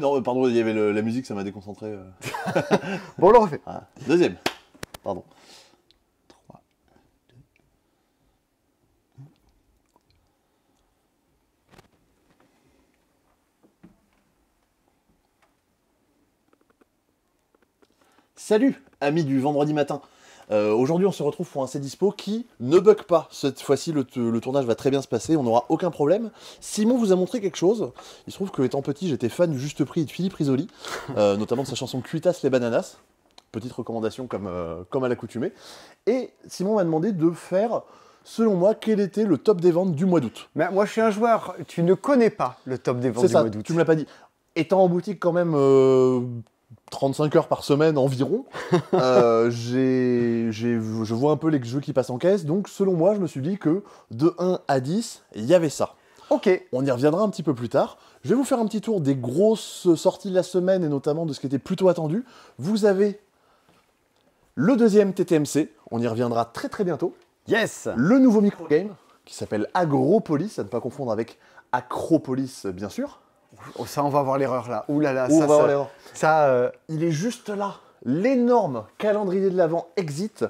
Non, pardon, il y avait la musique, ça m'a déconcentré. Bon, on le refait. Ah, deuxième. Pardon. 3. Salut, amis du vendredi matin. Aujourd'hui, on se retrouve pour un C'est Dispo qui ne bug pas. Cette fois-ci, le tournage va très bien se passer, on n'aura aucun problème. Simon vous a montré quelque chose. Il se trouve que, étant petit, j'étais fan du Juste Prix et de Philippe Risoli, notamment de sa chanson Cuitas les bananas. Petite recommandation comme à l'accoutumée. Et Simon m'a demandé de faire, selon moi, quel était le top des ventes du mois d'août. Mais moi, je suis un joueur, tu ne connais pas le top des ventes C'est du ça, mois d'août. tu me l'as pas dit. Étant en boutique quand même 35 heures par semaine environ, je vois un peu les jeux qui passent en caisse, donc selon moi, je me suis dit que de 1 à 10, il y avait ça. Ok. On y reviendra un petit peu plus tard. Je vais vous faire un petit tour des grosses sorties de la semaine, et notamment de ce qui était plutôt attendu. Vous avez le deuxième TTMC, on y reviendra très très bientôt. Yes. Le nouveau microgame, qui s'appelle Agropolis, à ne pas confondre avec Acropolis, bien sûr. Oh, ça, on va avoir l'erreur là. Ouh là là, On ça, va avoir l'erreur. il Il est juste là, l'énorme calendrier de l'Avent Exit.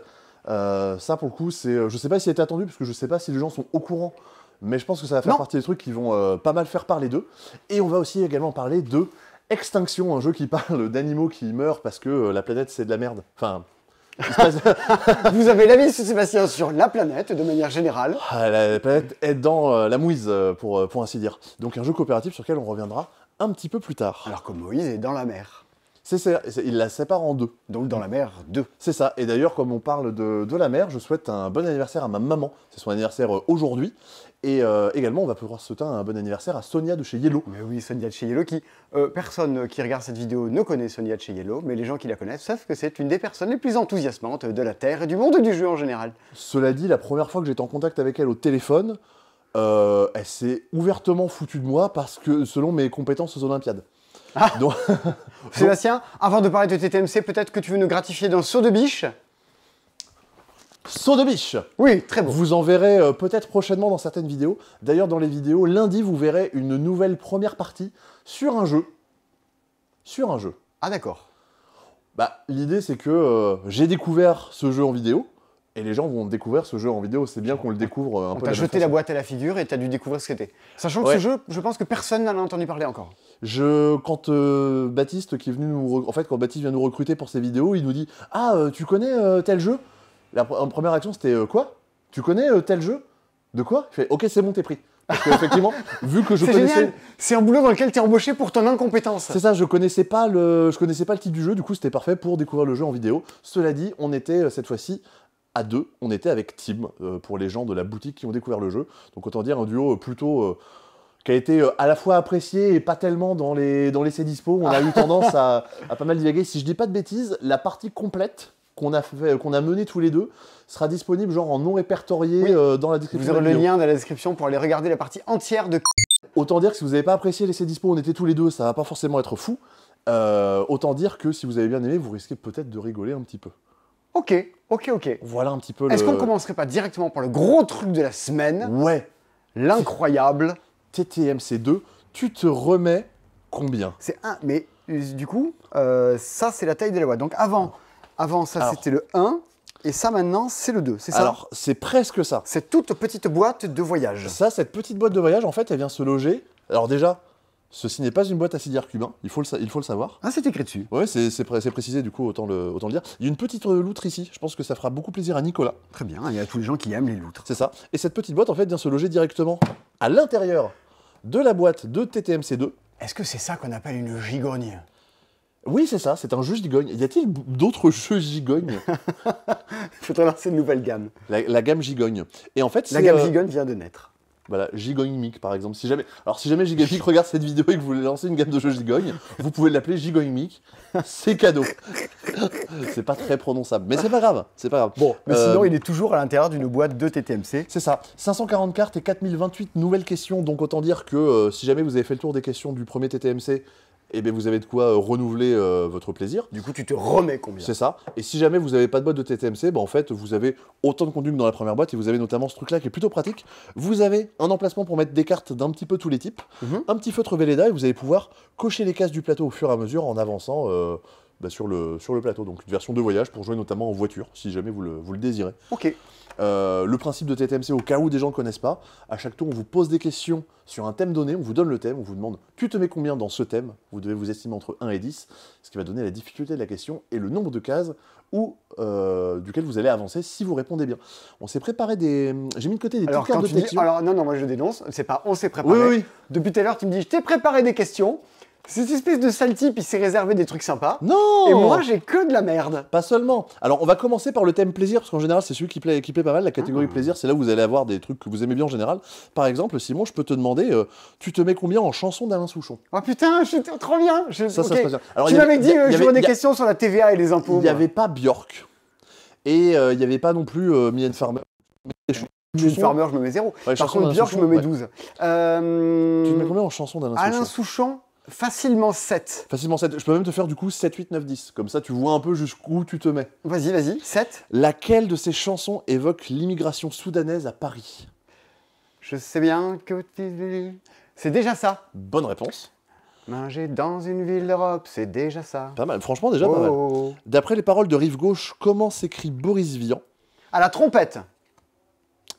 Ça, pour le coup, c'est, je sais pas s'il était attendu, parce que je sais pas si les gens sont au courant, mais je pense que ça va faire partie des trucs qui vont pas mal faire parler d'eux. Et on va aussi également parler de Extinction, un jeu qui parle d'animaux qui meurent parce que la planète c'est de la merde. Enfin, Vous avez l'avis de Sébastien sur la planète de manière générale. la planète est dans la mouise, pour ainsi dire. Donc un jeu coopératif sur lequel on reviendra un petit peu plus tard. Alors que Moïse est dans la mer. C'est ça, il la sépare en deux. Donc dans la mer 2. C'est ça. Et d'ailleurs, comme on parle de la mer, je souhaite un bon anniversaire à ma maman. C'est son anniversaire aujourd'hui. Et également, on va pouvoir souhaiter un bon anniversaire à Sonia de chez Yellow. Mais oui, Sonia de chez Yellow, personne qui regarde cette vidéo ne connaît Sonia de chez Yellow, mais les gens qui la connaissent savent que c'est une des personnes les plus enthousiasmantes de la Terre et du monde du jeu en général. Cela dit, la première fois que j'étais en contact avec elle au téléphone, elle s'est ouvertement foutue de moi parce que, selon mes compétences aux Olympiades. Ah. Donc, Sébastien, avant de parler de TTMC, peut-être que tu veux nous gratifier d'un saut de biche? saut de biche. Oui, très bon. Vous en verrez peut-être prochainement dans certaines vidéos. D'ailleurs, dans les vidéos, lundi, vous verrez une nouvelle première partie sur un jeu. Sur un jeu. Ah d'accord. Bah, l'idée, c'est que j'ai découvert ce jeu en vidéo, et les gens vont découvrir ce jeu en vidéo. C'est bien qu'on le découvre un On peu. t'a jeté la boîte à la figure et t'as dû découvrir ce que c'était. Sachant que Ouais. ce jeu, je pense que personne n'en a entendu parler encore. Quand Baptiste qui est venu nous, quand Baptiste vient nous recruter pour ses vidéos, il nous dit « Ah, tu connais tel jeu ?» La première action, c'était Quoi ? Tu connais tel jeu ? De quoi ? Il fait « Ok, c'est bon, t'es pris. » Parce qu'effectivement, vu que je C'est connaissais... génial. C'est un boulot dans lequel t'es embauché pour ton incompétence. C'est ça, je connaissais pas le type du jeu, du coup c'était parfait pour découvrir le jeu en vidéo. Cela dit, on était cette fois-ci à deux, on était avec Tim, pour les gens de la boutique qui ont découvert le jeu. Donc autant dire un duo plutôt... qui a été à la fois apprécié et pas tellement dans les C'est Dispo. On a eu tendance à pas mal divaguer. Si je dis pas de bêtises, la partie complète qu'on a menée tous les deux sera disponible genre en non répertorié dans la description. Vous aurez de la le vidéo. lien dans la description pour aller regarder la partie entière de... Autant dire que si vous n'avez pas apprécié les C'est Dispo, on était tous les deux, ça va pas forcément être fou. Autant dire que si vous avez bien aimé, vous risquez peut-être de rigoler un petit peu. Ok. Voilà un petit peu Est-ce qu'on commencerait pas directement par le gros truc de la semaine? Ouais, L'incroyable. TTMC2, tu te remets combien? C'est un... Mais du coup, ça c'est la taille de la boîte. Donc avant ça Alors. c'était le 1, et ça maintenant c'est le 2, c'est ça? Alors, c'est presque ça. C'est toute petite boîte de voyage. Ça, cette petite boîte de voyage, en fait, elle vient se loger. Alors déjà, ceci n'est pas une boîte à cidière cubain, il faut le savoir. Ah, c'est écrit dessus. Ouais, c'est précisé, du coup, autant le dire. Il y a une petite loutre ici, je pense que ça fera beaucoup plaisir à Nicolas. Très bien, il y a tous les gens qui aiment les loutres. C'est ça. Et cette petite boîte, en fait, vient se loger directement à l'intérieur de la boîte de TTMC2. Est-ce que c'est ça qu'on appelle une gigogne? Oui, c'est ça, c'est un jeu gigogne. Y a-t-il d'autres jeux gigognes? Il faudrait lancer une nouvelle gamme. La gamme gigogne. Et en fait, La gamme gigogne vient de naître. Voilà, Gigogne par exemple. Si jamais Gigogne regarde cette vidéo et que vous voulez lancer une gamme de jeux Gigogne, vous pouvez l'appeler Gigogne. C'est cadeau. C'est pas très prononçable, mais c'est pas grave. Bon, mais sinon, il est toujours à l'intérieur d'une boîte de TTMC. C'est ça. 540 cartes et 4028 nouvelles questions. Donc autant dire que si jamais vous avez fait le tour des questions du premier TTMC et bien vous avez de quoi renouveler votre plaisir. Du coup, tu te remets combien? C'est ça. Et si jamais vous n'avez pas de boîte de TTMC, en fait, vous avez autant de contenu que dans la première boîte et vous avez notamment ce truc-là qui est plutôt pratique. Vous avez un emplacement pour mettre des cartes d'un petit peu tous les types, un petit feutre Velleda et vous allez pouvoir cocher les cases du plateau au fur et à mesure en avançant sur le plateau. Donc une version de voyage pour jouer notamment en voiture si jamais vous le désirez. Ok. Le principe de TTMC, au cas où des gens ne connaissent pas, à chaque tour on vous pose des questions sur un thème donné, on vous donne le thème, on vous demande tu te mets combien dans ce thème, vous devez vous estimer entre 1 et 10, ce qui va donner la difficulté de la question et le nombre de cases duquel vous allez avancer si vous répondez bien. On s'est préparé des... J'ai mis de côté des petites cartes de questions. Alors non, moi je dénonce, c'est pas on s'est préparé. Oui, oui. Depuis tout à l'heure tu me dis je t'ai préparé des questions, cette espèce de sale type il s'est réservé des trucs sympas. Non. Et moi j'ai que de la merde. Pas seulement. Alors on va commencer par le thème plaisir, parce qu'en général c'est celui qui plaît pas mal, la catégorie plaisir, c'est là où vous allez avoir des trucs que vous aimez bien en général. Par exemple, Simon, je peux te demander, tu te mets combien en chanson d'Alain Souchon? Oh putain, trop bien. Ça se passe bien. Alors, tu m'avais dit que j'aurais des questions sur la TVA et les impôts. Il n'y avait pas Björk, et il n'y avait pas non plus Mylène Farmer. Mylène Farmer, je me mets 0. Ouais, par contre, Björk, je me mets 12. Tu te mets combien en chanson d'Alain Souchon? Alain Souchon, facilement 7. Facilement 7. Je peux même te faire du coup 7, 8, 9, 10. Comme ça, tu vois un peu jusqu'où tu te mets. Vas-y, 7. Laquelle de ces chansons évoque l'immigration soudanaise à Paris? Je sais bien que tu... C'est déjà ça. Bonne réponse. Manger dans une ville d'Europe, c'est déjà ça. Pas mal, franchement déjà pas mal. D'après les paroles de Rive Gauche, comment s'écrit Boris Vian? À la trompette.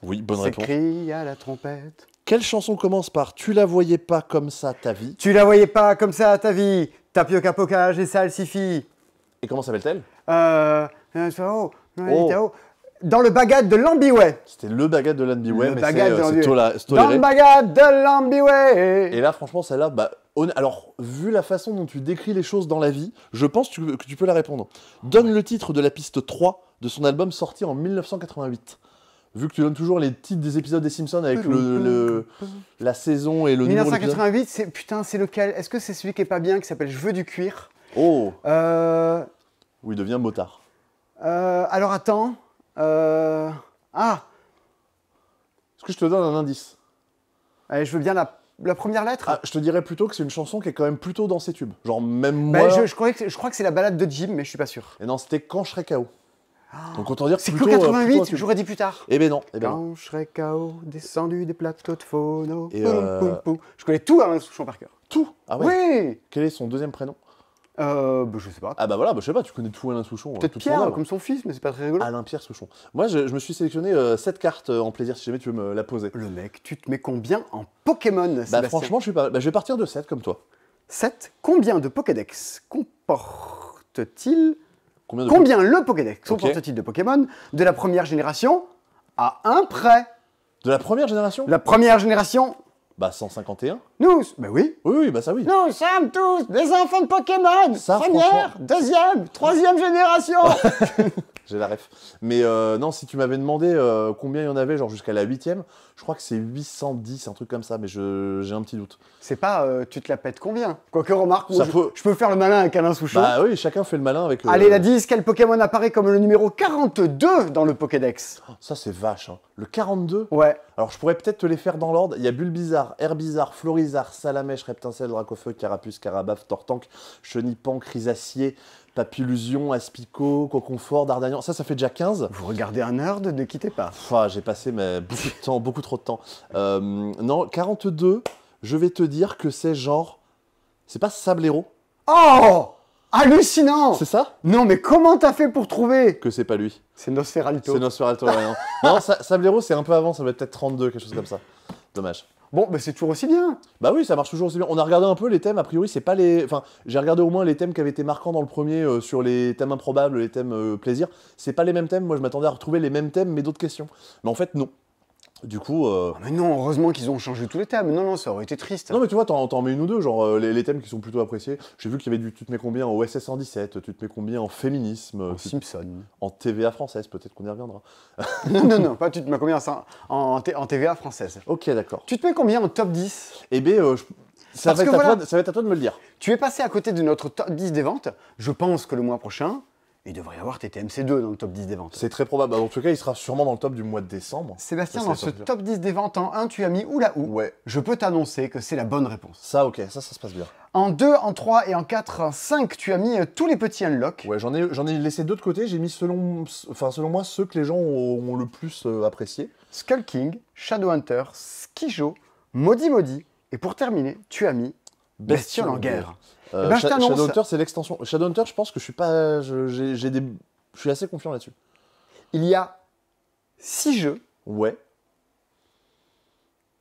Oui, bonne réponse. S'écrit à la trompette. Quelle chanson commence par « Tu la voyais pas comme ça, ta vie » Tu la voyais pas comme ça, ta vie. Tapioca pocage et salsifis. Et comment s'appelle-t-elle? Dans le bagad de l'Ambiway. C'était le bagad de l'Ambiway, mais c'est Dans toléré. le bagad de l'Ambiway. Et là, franchement, celle-là, alors, vu la façon dont tu décris les choses dans la vie, je pense que tu peux la répondre. Donne le titre de la piste 3 de son album sorti en 1988. Vu que tu donnes toujours les titres des épisodes des Simpsons avec la saison et le numéro d'épisode. 1988, putain, c'est lequel? Est-ce que c'est celui qui est pas bien, qui s'appelle Je veux du cuir? Oh où il devient motard. Alors attends. Est-ce que je te donne un indice? Allez, je veux bien la première lettre. Je te dirais plutôt que c'est une chanson qui est quand même plutôt dans ses tubes. Genre même moi... Je crois que c'est la balade de Jim, mais je suis pas sûr. Et non, c'était Quand je serai KO. Donc autant dire c'est plutôt, que 88, plutôt j'aurais dit plus tard. Eh ben non. Quand je serai KO, descendu des plateaux de phono. Et Je connais tout Alain Souchon par cœur. Tout? Ah ouais? Oui. Quel est son deuxième prénom? Je sais pas. Ah bah voilà, je sais pas, tu connais tout Alain Souchon. Peut-être Pierre, comme son fils, mais c'est pas très rigolo. Alain Pierre Souchon. Moi, je me suis sélectionné 7 cartes en plaisir, si jamais tu veux me la poser. Le mec, tu te mets combien en Pokémon, Sébastien? Franchement, je vais partir de 7 comme toi. 7. Combien de Pokédex comporte-t-il? Combien le Pokédex comporte-t-il de Pokémon de la première génération à un près? De la première génération? La première génération. 151. Nous, oui. Oui, ça oui. Nous sommes tous des enfants de Pokémon. Ça, première, deuxième, troisième génération. J'ai la ref. Mais non, si tu m'avais demandé combien il y en avait, genre jusqu'à la 8ème, je crois que c'est 810, un truc comme ça, mais j'ai un petit doute. C'est pas tu te la pètes combien? Quoique remarque, je peux faire le malin avec Alain Souchon. Bah oui, chacun fait le malin avec... Allez, la 10, quel Pokémon apparaît comme le numéro 42 dans le Pokédex? Ça, c'est vache, hein. Le 42? Ouais. Alors, je pourrais peut-être te les faire dans l'ordre. Il y a Bulbizarre, Herbizarre, Florizarre, Salamèche, Reptincelle, Dracofeu, Carapuce, Carabaf, Tortank, Chenipan, Chrysacier, Papillusion, Aspico, Coconfort, Dardagnan. Ça fait déjà 15. Vous regardez un nerd, ne quittez pas. J'ai passé beaucoup de temps, beaucoup trop de temps. Non, 42, je vais te dire que c'est genre... C'est pas Sablero? Oh! Hallucinant! C'est ça? Non, mais comment t'as fait pour trouver? Que c'est pas lui. C'est Nosferalto. C'est Nosferalto, ouais, non. Non, Sablero, c'est un peu avant, ça doit être peut-être 32, quelque chose comme ça. Dommage. Bon, c'est toujours aussi bien. Bah oui, ça marche toujours aussi bien. On a regardé un peu les thèmes, a priori, c'est pas les... Enfin, j'ai regardé au moins les thèmes qui avaient été marquants dans le premier, sur les thèmes improbables, les thèmes plaisir. C'est pas les mêmes thèmes, moi je m'attendais à retrouver les mêmes thèmes, mais d'autres questions. Mais en fait, non. Du coup... Mais non, heureusement qu'ils ont changé tous les thèmes. Non, ça aurait été triste. Non, mais tu vois, t'en mets une ou deux, genre les thèmes qui sont plutôt appréciés. J'ai vu qu'il y avait du tu te mets combien en OSS 117, tu te mets combien en féminisme, en Simpson. En TVA française, peut-être qu'on y reviendra. non, pas tu te mets combien en TVA française. Ok, d'accord. Tu te mets combien en top 10? Eh bien, ça va être à toi de me le dire. Tu es passé à côté de notre top 10 des ventes. Je pense que le mois prochain, il devrait y avoir TTMC2 dans le top 10 des ventes. C'est très probable. En tout cas, il sera sûrement dans le top du mois de décembre. Sébastien, Ça, dans c'est ce sûr. top 10 des ventes, en 1, tu as mis Oula Ou. Ouais. Je peux t'annoncer que c'est la bonne réponse. Ça, ok, ça se passe bien. En 2, en 3 et en 4, en 5, tu as mis tous les petits unlocks. Ouais, j'en ai laissé deux de côté. J'ai mis selon moi ceux que les gens ont le plus apprécié. Skull King, Shadowhunter, Skijo, Maudit Maudit. Et pour terminer, tu as mis Bestiole en guerre. Eh ben, je t'annonce- Shadowhunter, c'est l'extension. Shadowhunter, je pense que je suis pas, je suis assez confiant là-dessus. Il y a 6 jeux Ouais.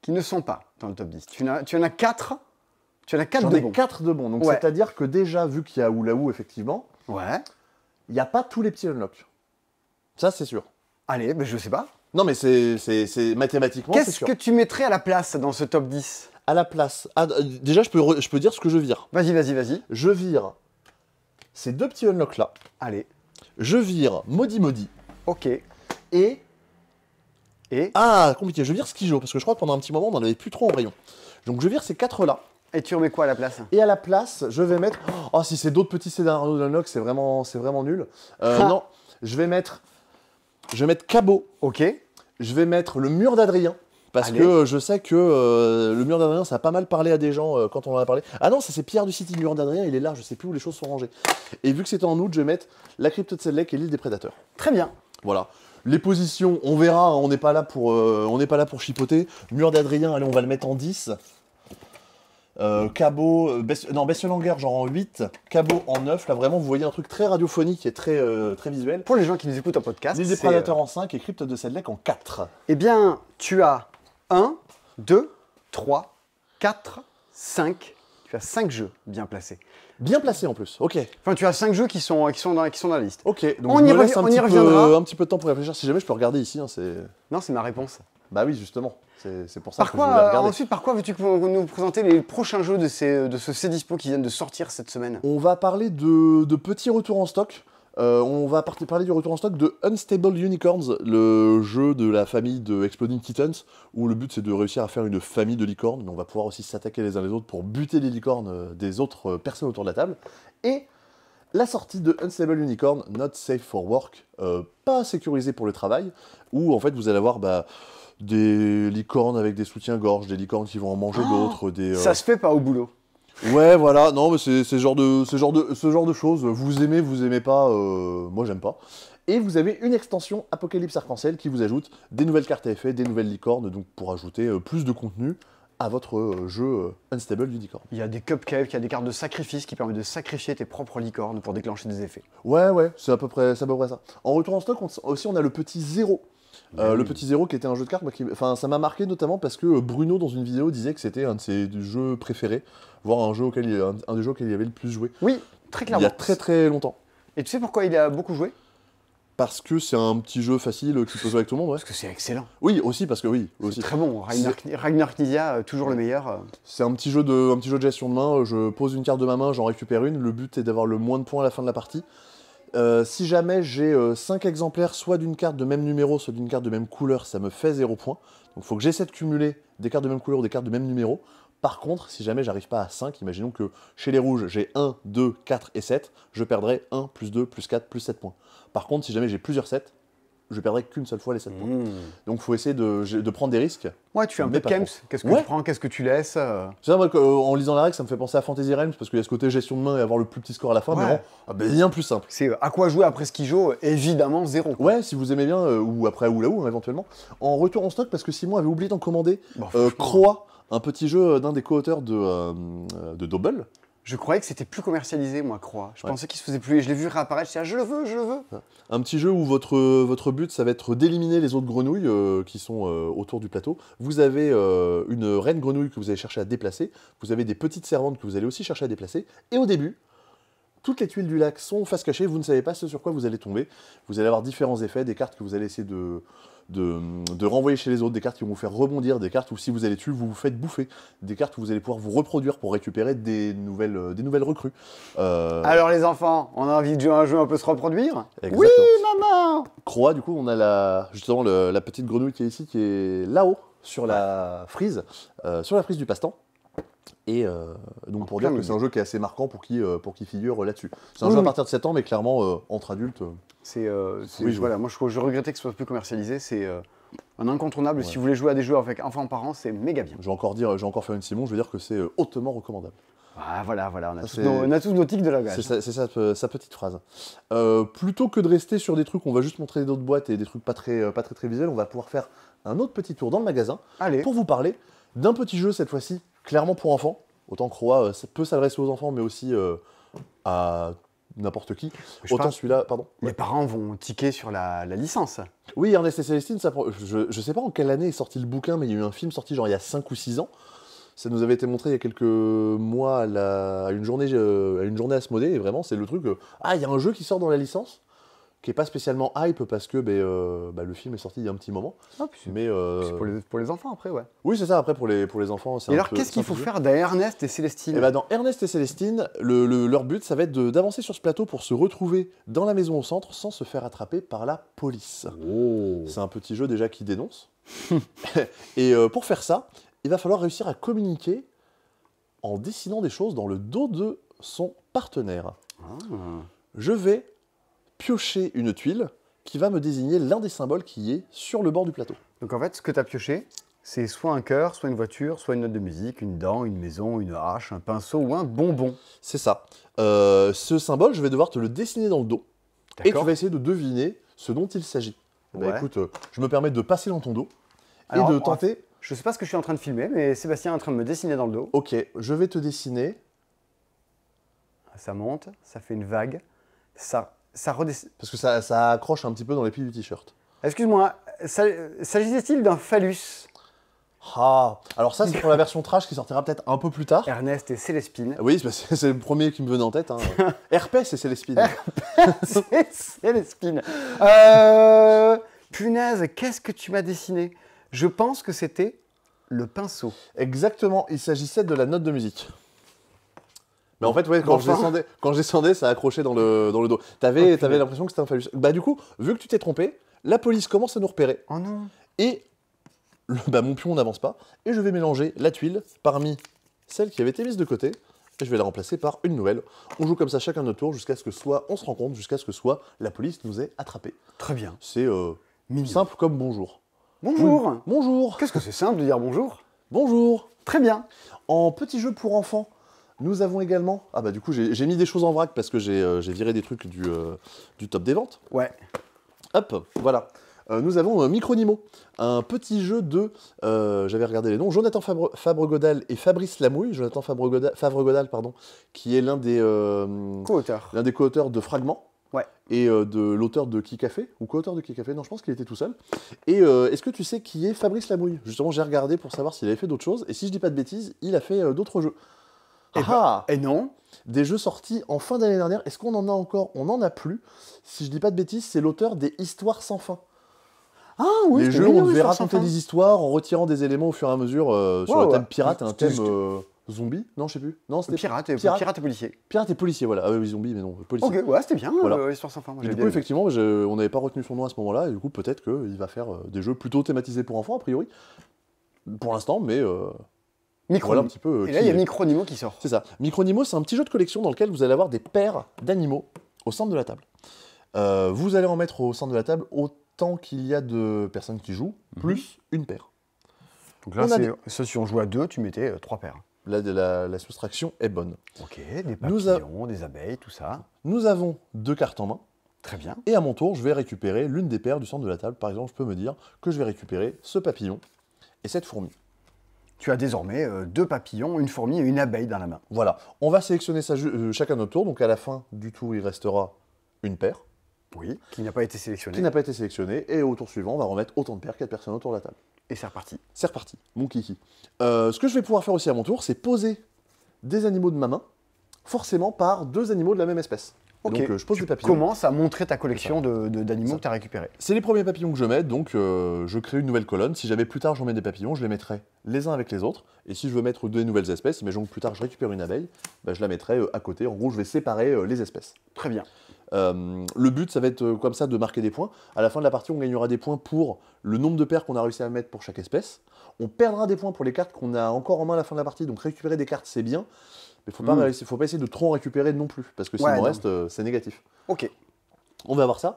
qui ne sont pas dans le top 10. Tu en as 4. Tu en as 4 J'en de ai bons. 4 de bons. Donc Ouais. c'est-à-dire que déjà, vu qu'il y a Oula Ou, effectivement, Ouais. il n'y a pas tous les petits unlocks. Ça, c'est sûr. Allez, ben je sais pas. Non, mais c'est mathématiquement, c'est Qu'est-ce sûr. que tu mettrais à la place dans ce top 10? À la place. Déjà, je peux dire ce que je vire. Vas-y. Je vire ces deux petits unlocks-là. Allez, Je vire Maudit Maudit. ok. Et. Et Ah, compliqué. Je vire Skijo, parce que je crois que pendant un petit moment, on n'en avait plus trop en rayon. Donc, je vire ces 4-là. tu remets quoi à la place? Et à la place, je vais mettre. Oh, si c'est d'autres petits scénarios d'unlock, c'est vraiment nul. Non, je vais mettre Cabot. Ok. Je vais mettre le mur d'Adrien. Parce Allez. que je sais que le mur d'Adrien, ça a pas mal parlé à des gens quand on en a parlé. Ah non, ça c'est Pierre du site du mur d'Adrien, il est là, je sais plus où les choses sont rangées. Et vu que c'était en août, je vais mettre la crypte de Sedlec et l'île des prédateurs. Très bien. Voilà. Les positions, on verra, hein, on n'est pas là pour chipoter. Mur d'Adrien, allez, on va le mettre en 10. Cabot, Bestiole en guerre, genre en 8. Cabot en 9. Là, vraiment, vous voyez un truc très radiophonique et très visuel. Pour les gens qui nous écoutent en podcast, L'île des c'est, prédateurs en 5 et crypte de Sedlec en 4. eh bien, tu as 1, 2, 3, 4, 5. Tu as 5 jeux bien placés. Bien placé en plus, ok. Enfin, tu as 5 jeux qui sont dans la liste. Ok, donc On je y me laisse on y reviendra. un petit peu de temps pour réfléchir. Si jamais je peux regarder ici, hein, c'est... Non, c'est ma réponse. Bah oui, justement. C'est pour ça Par que je voulais quoi, regarder. ensuite, par quoi veux-tu nous présenter les prochains jeux de ce Cdispo qui viennent de sortir cette semaine? On va parler de petits retours en stock. On va parler du retour en stock de Unstable Unicorns, le jeu de la famille de Exploding Kittens, où le but c'est de réussir à faire une famille de licornes, mais on va pouvoir aussi s'attaquer les uns les autres pour buter les licornes des autres personnes autour de la table. Et la sortie de Unstable Unicorn, Not Safe for Work, pas sécurisé pour le travail, où en fait vous allez avoir des licornes avec des soutiens-gorge, des licornes qui vont en manger d'autres, des... Ça se fait pas au boulot. Ouais, voilà, non, mais c'est ce genre de choses. Vous aimez pas, moi j'aime pas. Et vous avez une extension Apocalypse Arc-en-Ciel qui vous ajoute des nouvelles cartes à effet, des nouvelles licornes, donc pour ajouter plus de contenu à votre jeu Unstable Unicorn. Il y a des cupcakes, il y a des cartes de sacrifice qui permettent de sacrifier tes propres licornes pour déclencher des effets. Ouais, c'est à peu près ça. En retour en stock, on a le petit Zéro. Le petit Zéro qui était un jeu de cartes, ça m'a marqué notamment parce que Bruno dans une vidéo disait que c'était un de ses jeux préférés, voire un des jeux auxquels il avait le plus joué. Oui, très Il clairement. y a très très longtemps. Et tu sais pourquoi il a beaucoup joué? Parce que c'est un petit jeu facile qui peut jouer avec tout le monde, ouais. Parce que c'est excellent. Oui, aussi parce que oui, aussi. Très bon. Ragnar Knizia, toujours le meilleur. C'est un petit jeu de gestion de main. Je pose une carte de ma main, j'en récupère une. Le but est d'avoir le moins de points à la fin de la partie. Si jamais j'ai 5 exemplaires, soit d'une carte de même numéro, soit d'une carte de même couleur, ça me fait 0 points. Donc il faut que j'essaie de cumuler des cartes de même couleur ou des cartes de même numéro. Par contre, si jamais j'arrive pas à 5, imaginons que chez les rouges, j'ai 1, 2, 4 et 7, je perdrai 1, plus 2, plus 4, plus 7 points. Par contre, si jamais j'ai plusieurs 7, je perdrai qu'une seule fois les 7 points. Donc il faut essayer de prendre des risques. Ouais, tu fais un Mais peu de pas camps. trop. Qu'est-ce que Ouais. tu prends, qu'est-ce que tu laisses C'est vrai, moi, en lisant la règle, ça me fait penser à Fantasy Realms, parce qu'il y a ce côté gestion de main et avoir le plus petit score à la fin, Ouais. mais bien plus simple. C'est à quoi jouer après Skijo? Évidemment, 0. Ouais, si vous aimez bien, ou après Oula Ou, éventuellement. En retour en stock, parce que Simon avait oublié d'en commander, Bon, franchement, Croix, un petit jeu d'un des co-auteurs de Double. je croyais que c'était plus commercialisé, moi, Croix. Je pensais qu'il se faisait plus. Et je l'ai vu réapparaître. Je dis, je le veux. Un petit jeu où votre but, ça va être d'éliminer les autres grenouilles qui sont autour du plateau. Vous avez une reine grenouille que vous allez chercher à déplacer. Vous avez des petites servantes que vous allez aussi chercher à déplacer. Et au début, toutes les tuiles du lac sont face cachée. Vous ne savez pas ce sur quoi vous allez tomber. Vous allez avoir différents effets, des cartes que vous allez essayer de renvoyer chez les autres, des cartes qui vont vous faire rebondir, des cartes où si vous allez tuer, vous vous faites bouffer, des cartes où vous allez pouvoir vous reproduire pour récupérer des nouvelles recrues. Alors, les enfants, on a envie de jouer à un jeu un peu se reproduire? Exactement. Oui, maman! Croix, du coup, on a justement la petite grenouille qui est ici, qui est là-haut, sur la frise du passe-temps. Et donc pour plein dire que milieu. c'est un jeu qui est assez marquant pour qui figure là-dessus. C'est un jeu à partir de 7 ans, mais clairement, entre adultes... Oui, voilà, moi je regrettais que ce soit plus commercialisé. C'est un incontournable. Ouais. Si vous voulez jouer à des jeux avec enfants-parents, c'est méga bien. je vais encore faire une Simon, je veux dire que c'est hautement recommandable. Ah, voilà, on a, Ça, on a tous nos tics de langage. C'est sa petite phrase. Plutôt que de rester sur des trucs, on va juste montrer d'autres boîtes et des trucs pas très visuels, on va pouvoir faire un autre petit tour dans le magasin Allez, pour vous parler d'un petit jeu cette fois-ci, clairement pour enfants. Autant que Roi ça peut s'adresser aux enfants, mais aussi à n'importe qui. je Autant pense- celui-là, pardon. les parents vont tiquer sur la licence. Oui, Ernest et Célestine, je sais pas en quelle année est sorti le bouquin, mais il y a eu un film sorti genre il y a 5 ou 6 ans. Ça nous avait été montré il y a quelques mois à une journée Asmodée, et vraiment c'est le truc, il y a un jeu qui sort dans la licence, qui est pas spécialement hype parce que le film est sorti il y a un petit moment. Ah, puis Mais c'est pour les enfants après, ouais. oui, c'est ça, après pour les enfants, c'est Et un alors, peu- qu'est-ce c'est un qu'il faut peu jeu. faire d'Ernest et Célestine? Et dans Ernest et Célestine, leur but, ça va être d'avancer sur ce plateau pour se retrouver dans la maison au centre sans se faire attraper par la police. Oh. C'est un petit jeu déjà qui dénonce. Et pour faire ça, il va falloir réussir à communiquer en dessinant des choses dans le dos de son partenaire. Ah. Je vais piocher une tuile qui va me désigner l'un des symboles qui est sur le bord du plateau. Donc en fait, ce que tu as pioché, c'est soit un cœur, soit une voiture, soit une note de musique, une dent, une maison, une hache, un pinceau ou un bonbon. C'est ça. Ce symbole, je vais devoir te le dessiner dans le dos. Et tu D'accord. vas essayer de deviner ce dont il s'agit. Ouais. Écoute, je me permets de passer dans ton dos Alors, et de tenter... Je sais pas ce que je suis en train de filmer, mais Sébastien est en train de me dessiner dans le dos. Ok, je vais te dessiner... Ça monte, ça fait une vague, ça redescend. Parce que ça accroche un petit peu dans les plis du t-shirt. Excuse-moi, s'agissait-il d'un phallus? Ah, alors ça c'est pour la version trash qui sortira peut-être un peu plus tard. Ernest et Célestine. Oui, c'est le premier qui me venait en tête. Hein. Herpès et Célestine. C'est Célestine. Punaise, qu'est-ce que tu m'as dessiné? Je pense que c'était le pinceau. Exactement, il s'agissait de la note de musique. Mais en fait, ouais, quand Enfin. je descendais, ça accrochait dans le dos. T'avais l'impression que c'était un phallus. Bah du coup, vu que tu t'es trompé, la police commence à nous repérer. Oh non. Et mon pion n'avance pas. Et je vais mélanger la tuile parmi celle qui avait été mise de côté. Et je vais la remplacer par une nouvelle. On joue comme ça chacun notre tour jusqu'à ce que soit on se rencontre, jusqu'à ce que soit la police nous ait attrapés. Très bien. C'est Mignon. simple comme bonjour. Bonjour. Oui. Bonjour. Qu'est-ce que c'est simple de dire bonjour? Bonjour. Très bien. En petit jeu pour enfants, nous avons également... Ah bah du coup, j'ai mis des choses en vrac parce que j'ai viré des trucs du top des ventes. Ouais. Hop, voilà. Nous avons Micronimo, un petit jeu de... J'avais regardé les noms. Jonathan Fabre-Godal et Fabrice Lamouille. Jonathan Fabre-Godal, pardon, qui est l'un des Co-auteur. co-auteurs de Fragments. Ouais. Et de l'auteur de Qui Café, ou co-auteur de Qui Café, non, je pense qu'il était tout seul. Et est-ce que tu sais qui est Fabrice Lamouille? Justement, j'ai regardé pour savoir s'il avait fait d'autres choses, et si je dis pas de bêtises, il a fait d'autres jeux. Et non. Des jeux sortis en fin d'année dernière, est-ce qu'on en a encore? On n'en a plus. Si je dis pas de bêtises, c'est l'auteur des Histoires sans fin. Ah oui. Les c'était jeux où mignon, on devait l'histoire sans raconter fin. des histoires en retirant des éléments au fur et à mesure sur Ouais, un thème ouais. pirate et un C'était thème zombie. Non, je sais plus. Non, c'était Pirate et policier. pirate et policier, voilà. Ah oui, zombie, mais non, policier. Ok, ouais, c'était bien, Voilà. Histoire sans fin. Moi, Et j'ai du bien coup, aimé. effectivement, on n'avait pas retenu son nom à ce moment-là, et du coup, peut-être qu'il va faire des jeux plutôt thématisés pour enfants, a priori. Pour l'instant, mais voilà un petit peu. Et là, il y a qui est. Micronimo qui sort. C'est ça. Micronimo, c'est un petit jeu de collection dans lequel vous allez avoir des paires d'animaux au centre de la table. Vous allez en mettre au centre de la table autant qu'il y a de personnes qui jouent, plus une paire. Donc là, On a ça, si on jouait à deux, tu mettais 3 paires. La soustraction est bonne. Ok, des Nous papillons, des abeilles, tout ça. Nous avons 2 cartes en main, Très bien. et à mon tour, je vais récupérer l'une des paires du centre de la table. Par exemple, je peux me dire que je vais récupérer ce papillon et cette fourmi. Tu as désormais 2 papillons, une fourmi et une abeille dans la main. Voilà, on va sélectionner ça chacun notre tour, donc à la fin du tour, il restera une paire Oui, qui n'a pas été sélectionné. qui n'a pas été sélectionnée, et au tour suivant, on va remettre autant de paires, 4 personnes autour de la table. Et c'est reparti. C'est reparti, mon kiki. Ce que je vais pouvoir faire aussi à mon tour, c'est poser des animaux de ma main, forcément par 2 animaux de la même espèce. Et Ok. donc je pose Tu des papillons. commences à montrer ta collection d'animaux Ça. que tu as récupérés. C'est les premiers papillons que je mets, donc je crée une nouvelle colonne. Si jamais plus tard j'en mets des papillons, je les mettrai les uns avec les autres. Et si je veux mettre 2 nouvelles espèces, imaginons que plus tard je récupère une abeille, bah, je la mettrai à côté. En gros, je vais séparer les espèces. Très bien. Le but, ça va être comme ça de marquer des points. À la fin de la partie, on gagnera des points pour le nombre de paires qu'on a réussi à mettre pour chaque espèce. On perdra des points pour les cartes qu'on a encore en main à la fin de la partie, donc récupérer des cartes c'est bien, mais faut pas essayer de trop en récupérer non plus, parce que s'il en reste, c'est négatif. Ok. On va voir ça.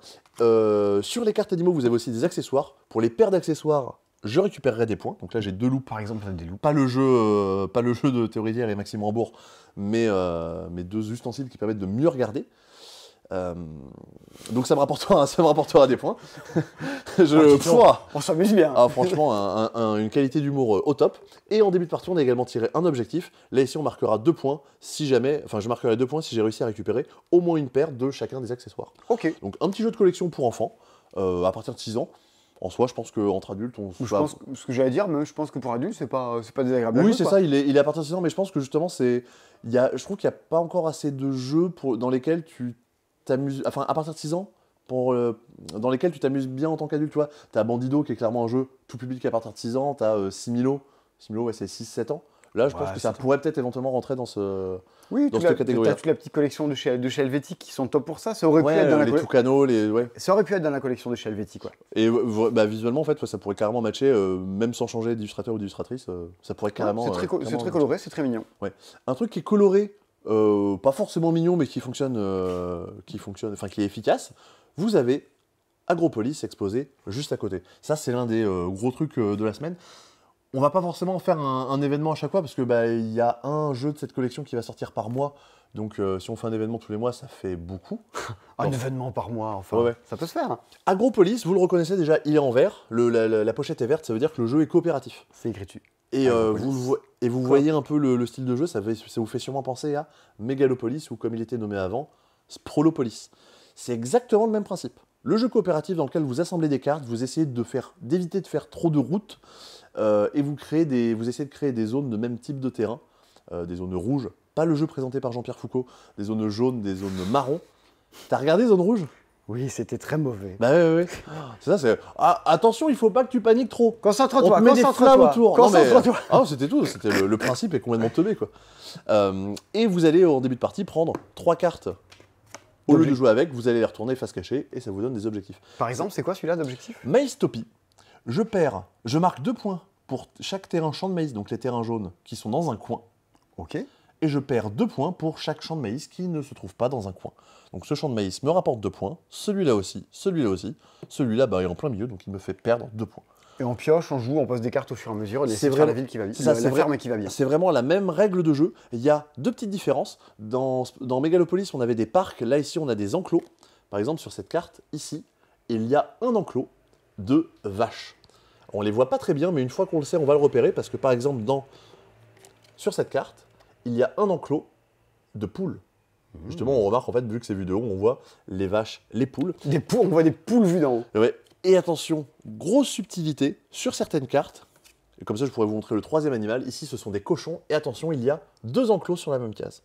Sur les cartes animaux, vous avez aussi des accessoires. Pour les paires d'accessoires, je récupérerai des points. Donc là, j'ai 2 loups. Par exemple, des loups. Pas le jeu de Théoricière et Maxime Rambourg, mais 2 ustensiles qui permettent de mieux regarder. Donc ça me rapportera des points. On s'amuse bien. Ah, franchement, une qualité d'humour au top. Et en début de partie, on a également tiré un objectif. Là, ici, on marquera 2 points si jamais... Enfin, je marquerai 2 points si j'ai réussi à récupérer au moins une paire de chacun des accessoires. Ok. Donc, un petit jeu de collection pour enfants, à partir de 6 ans. En soi, je pense qu'entre adultes, on... Je pense, ce que j'allais dire, mais je pense que pour adultes, c'est pas désagréable. Oui, c'est ça, il est à partir de 6 ans, mais je pense que justement, je trouve qu'il n'y a pas encore assez de jeux dans lesquels tu t'amuses... Enfin, à partir de 6 ans, dans lesquels tu t'amuses bien en tant qu'adulte, tu vois. T'as Bandido, qui est clairement un jeu tout public à partir de 6 ans, t'as Similo, ouais, c'est 6-7 ans. Là, je pense que ça pourrait peut-être éventuellement rentrer dans cette catégorie. T'as toute la petite collection de chez Helvétique qui sont top pour ça. Ça aurait pu être dans les Tucano, Ça aurait pu être dans la collection de chez Helvétique, quoi. Et visuellement, en fait, ça pourrait carrément matcher, même sans changer d'illustrateur ou d'illustratrice, ça pourrait carrément... c'est très coloré, c'est très mignon. Ouais. Un truc qui est coloré, pas forcément mignon, mais qui fonctionne, qui est efficace, vous avez Agropolis exposé juste à côté. Ça, c'est l'un des gros trucs de la semaine. On va pas forcément faire un événement à chaque fois, parce que il y a un jeu de cette collection qui va sortir par mois. Donc si on fait un événement tous les mois, ça fait beaucoup. Un événement par mois, enfin, ça peut se faire. Hein. Agropolis, vous le reconnaissez déjà, il est en vert. La pochette est verte, ça veut dire que le jeu est coopératif. C'est écrit dessus. Et vous voyez un peu le style de jeu, ça vous fait sûrement penser à Megalopolis, ou comme il était nommé avant, Sprolopolis. C'est exactement le même principe. Le jeu coopératif dans lequel vous assemblez des cartes, vous essayez d'éviter de faire trop de routes, et vous essayez de créer des zones de même type de terrain, des zones rouges, pas le jeu présenté par Jean-Pierre Foucault, des zones jaunes, des zones marron. T'as regardé Zone Rouge? Oui, c'était très mauvais. Bah ouais. C'est ça, c'est... Ah, attention, il faut pas que tu paniques trop. Concentre-toi, on te met des flammes autour. Concentre-toi. Ah, c'était tout, le principe est complètement teubé, quoi. Et vous allez, en début de partie, prendre 3 cartes. Au lieu de jouer avec, vous allez les retourner face cachée, et ça vous donne des objectifs. Par exemple, c'est quoi celui-là d'objectif? Maïstopie. Je marque 2 points pour chaque terrain champ de maïs, donc les terrains jaunes qui sont dans un coin. Ok. Et je perds 2 points pour chaque champ de maïs qui ne se trouve pas dans un coin. Donc ce champ de maïs me rapporte 2 points, celui-là aussi, celui-là aussi. Celui-là il est en plein milieu, donc il me fait perdre 2 points. Et on pioche, on joue, on pose des cartes au fur et à mesure, et c'est la ville qui va bien. C'est la ferme qui va bien. C'est vraiment la même règle de jeu. Il y a 2 petites différences. Dans Megalopolis, on avait des parcs, là ici on a des enclos. Par exemple, sur cette carte, ici, il y a un enclos de vaches. On les voit pas très bien, mais une fois qu'on le sait, on va le repérer, parce que par exemple, sur cette carte, il y a un enclos de poules. Justement, on remarque, en fait, vu que c'est vu de haut, on voit les vaches, les poules. On voit des poules vues d'en haut. Ouais. Et attention, grosse subtilité, sur certaines cartes, et comme ça je pourrais vous montrer le 3e animal, ici ce sont des cochons, et attention, il y a 2 enclos sur la même case.